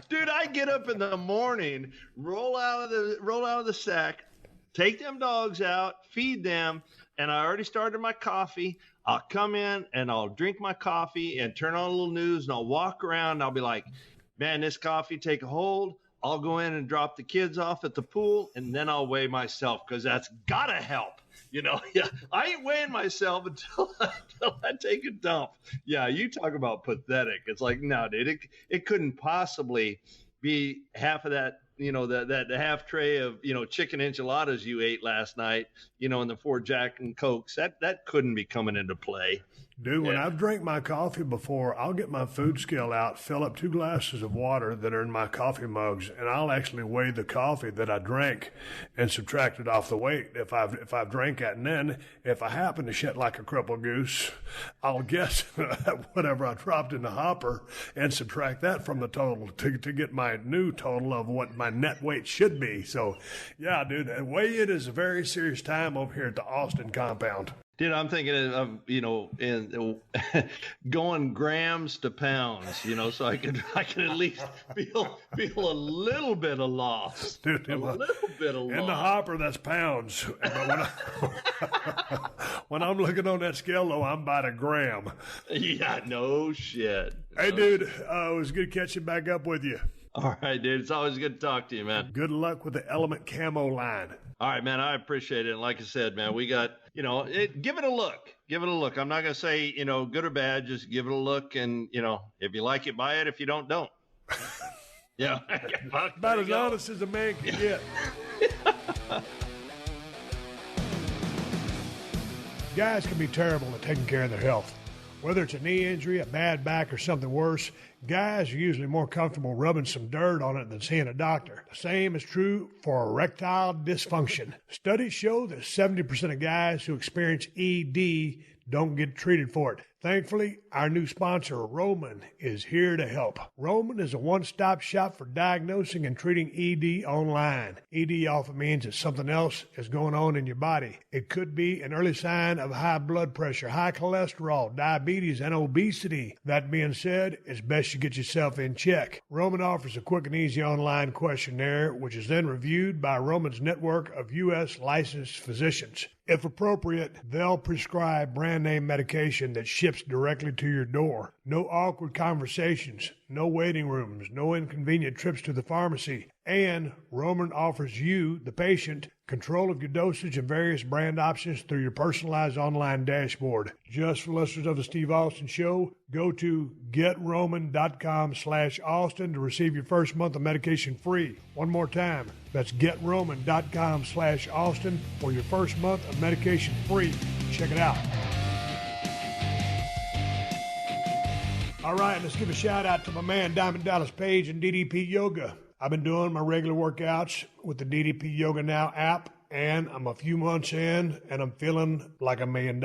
Dude, I get up in the morning, roll out of the sack, take them dogs out, feed them, and I already started my coffee. I'll come in and I'll drink my coffee and turn on a little news, and I'll walk around and I'll be like, man, this coffee take a hold. I'll go in and drop the kids off at the pool, and then I'll weigh myself, because that's gotta help. Yeah, I ain't weighing myself until I take a dump. Yeah, you talk about pathetic. It's like, no, dude, it couldn't possibly be half of that, that half tray of, chicken enchiladas you ate last night, and the 4 Jack and Cokes. That couldn't be coming into play.
Dude, when I've drank my coffee before, I'll get my food scale out, fill up 2 glasses of water that are in my coffee mugs, and I'll actually weigh the coffee that I drank and subtract it off the weight if I've drank it. And then if I happen to shit like a crippled goose, I'll guess whatever I dropped in the hopper and subtract that from the total to get my new total of what my net weight should be. So, yeah, dude, weigh-in is a very serious time over here at the Austin compound.
Dude, I'm thinking of, in going grams to pounds, so I can at least feel a little bit of loss.
Dude,
a little bit of loss.
In the hopper, that's pounds. When I'm looking on that scale, though, I'm about a gram.
Yeah, no shit.
Hey, dude, it was good catching back up with you.
All right, dude. It's always good to talk to you, man.
Good luck with the Element Camo line.
All right, man. I appreciate it. And like I said, man, we got, give it a look. Give it a look. I'm not going to say, good or bad. Just give it a look. And, if you like it, buy it. If you don't. Yeah.
About as honest as a man can get. Guys can be terrible at taking care of their health. Whether it's a knee injury, a bad back, or something worse, guys are usually more comfortable rubbing some dirt on it than seeing a doctor. The same is true for erectile dysfunction. Studies show that 70% of guys who experience ED don't get treated for it. Thankfully, our new sponsor, Roman, is here to help. Roman is a one-stop shop for diagnosing and treating ED online. ED often means that something else is going on in your body. It could be an early sign of high blood pressure, high cholesterol, diabetes, and obesity. That being said, it's best you get yourself in check. Roman offers a quick and easy online questionnaire, which is then reviewed by Roman's network of U.S. licensed physicians. If appropriate, they'll prescribe brand name medication that ships directly to your door. No awkward conversations, no waiting rooms, no inconvenient trips to the pharmacy. And Roman offers you, the patient, control of your dosage and various brand options through your personalized online dashboard. Just for listeners of the Steve Austin Show, go to GetRoman.com/Austin to receive your first month of medication free. One more time, that's GetRoman.com/Austin for your first month of medication free. Check it out. All right, let's give a shout out to my man Diamond Dallas Page and DDP Yoga. I've been doing my regular workouts with the DDP Yoga Now app, and I'm a few months in, and I'm feeling like $1 million.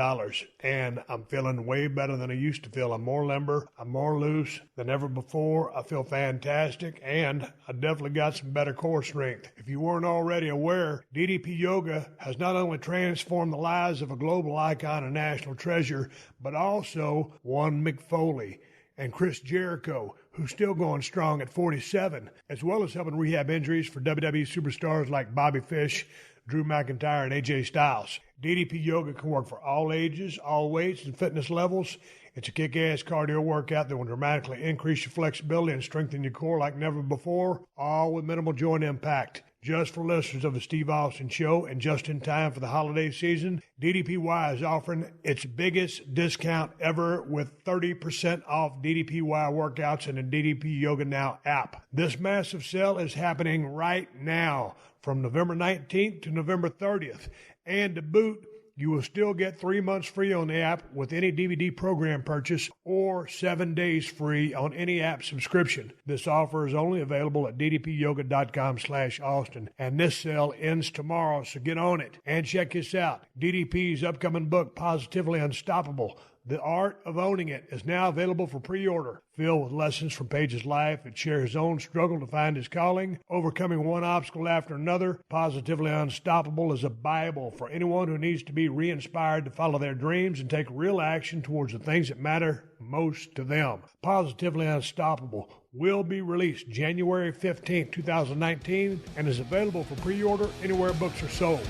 And I'm feeling way better than I used to feel. I'm more limber. I'm more loose than ever before. I feel fantastic, and I definitely got some better core strength. If you weren't already aware, DDP Yoga has not only transformed the lives of a global icon and national treasure, but also one Mick Foley and Chris Jericho, who's still going strong at 47, as well as helping rehab injuries for WWE superstars like Bobby Fish, Drew McIntyre, and AJ Styles. DDP Yoga can work for all ages, all weights, and fitness levels. It's a kick-ass cardio workout that will dramatically increase your flexibility and strengthen your core like never before, all with minimal joint impact. Just for listeners of the Steve Austin Show and just in time for the holiday season, DDPY is offering its biggest discount ever with 30% off DDPY workouts in the DDP Yoga Now app. This massive sale is happening right now from November 19th to November 30th. And to boot, you will still get 3 months free on the app with any DVD program purchase or 7 days free on any app subscription. This offer is only available at ddpyoga.com/Austin, and this sale ends tomorrow, so get on it. And check this out. DDP's upcoming book, Positively Unstoppable, The Art of Owning It, is now available for pre-order. Filled with lessons from Page's life that share his own struggle to find his calling, overcoming one obstacle after another, Positively Unstoppable is a Bible for anyone who needs to be re-inspired to follow their dreams and take real action towards the things that matter most to them. Positively Unstoppable will be released January 15, 2019, and is available for pre-order anywhere books are sold.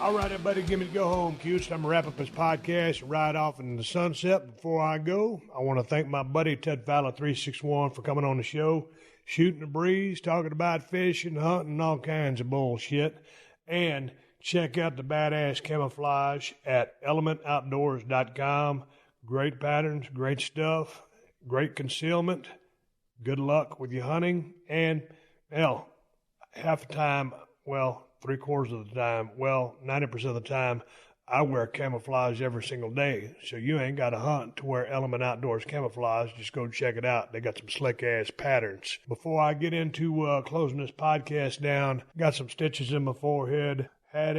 All right, everybody, give me the go home cue. It's time to wrap up this podcast and ride off into the sunset. Before I go, I want to thank my buddy Ted Fowler 361 for coming on the show, shooting the breeze, talking about fishing, hunting, all kinds of bullshit. And check out the badass camouflage at elementoutdoors.com. Great patterns, great stuff, great concealment. Good luck with your hunting. And, hell, half the time, well, 3/4 of the time, well, 90% of the time, I wear camouflage every single day. So you ain't got to hunt to wear Element Outdoors camouflage. Just go check it out. They got some slick-ass patterns. Before I get into closing this podcast down, got some stitches in my forehead. Had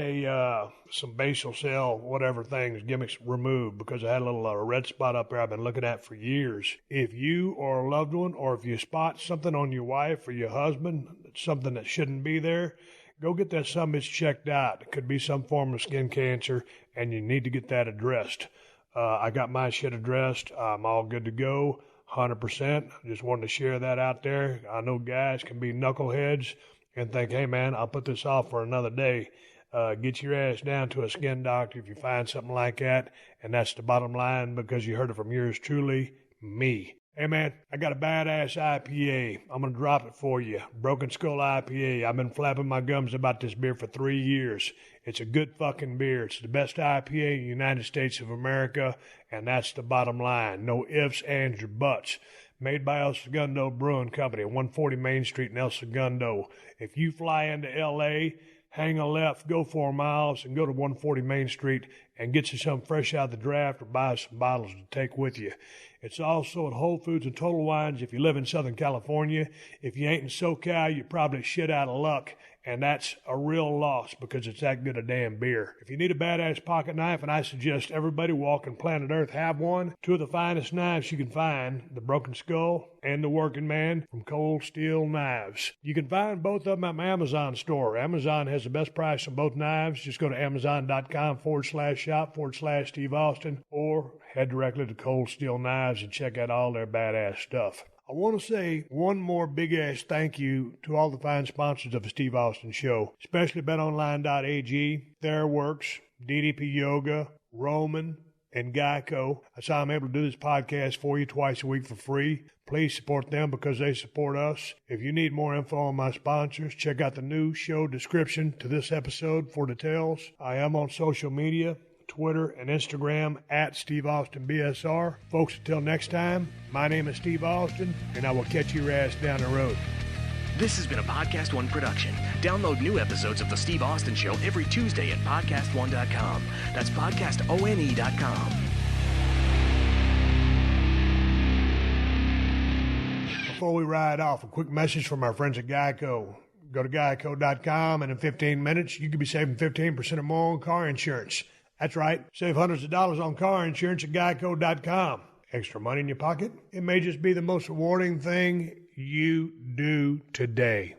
some basal cell, whatever things, gimmicks removed because I had a little red spot up there I've been looking at for years. If you or a loved one, or if you spot something on your wife or your husband, something that shouldn't be there, go get that summit checked out. It could be some form of skin cancer, and you need to get that addressed. I got my shit addressed. I'm all good to go, 100%. Just wanted to share that out there. I know guys can be knuckleheads and think, hey, man, I'll put this off for another day. Get your ass down to a skin doctor if you find something like that, and that's the bottom line because you heard it from yours truly, me. Hey, man, I got a badass IPA. I'm going to drop it for you. Broken Skull IPA. I've been flapping my gums about this beer for 3 years. It's a good fucking beer. It's the best IPA in the United States of America, and that's the bottom line. No ifs, ands, or buts. Made by El Segundo Brewing Company, 140 Main Street in El Segundo. If you fly into L.A., hang a left, go 4 miles, and go to 140 Main Street and get you something fresh out of the draft or buy some bottles to take with you. It's also at Whole Foods and Total Wines if you live in Southern California. If you ain't in SoCal, you're probably shit out of luck, and that's a real loss because it's that good a damn beer. If you need a badass pocket knife, and I suggest everybody walking planet Earth have one, 2 of the finest knives you can find, the Broken Skull and the Working Man from Cold Steel Knives. You can find both of them at my Amazon store. Amazon has the best price on both knives. Just go to amazon.com/shop/Steve Austin or head directly to Cold Steel Knives and check out all their badass stuff. I want to say one more big-ass thank you to all the fine sponsors of the Steve Austin Show, especially BetOnline.ag, Theraworx, DDP Yoga, Roman, and Geico. That's how I'm able to do this podcast for you twice a week for free. Please support them because they support us. If you need more info on my sponsors, check out the new show description to this episode for details. I am on social media, Twitter and Instagram at Steve Austin BSR. Folks, until next time, my name is Steve Austin, and I will catch your ass down the road.
This has been a Podcast One production. Download new episodes of The Steve Austin Show every Tuesday at PodcastOne.com. That's PodcastOne.com.
before we ride off, a quick message from our friends at Geico. Go to geico.com, and in 15 minutes, you could be saving 15% or more on car insurance. That's right. Save hundreds of dollars on car insurance at geico.com. Extra money in your pocket? It may just be the most rewarding thing you do today.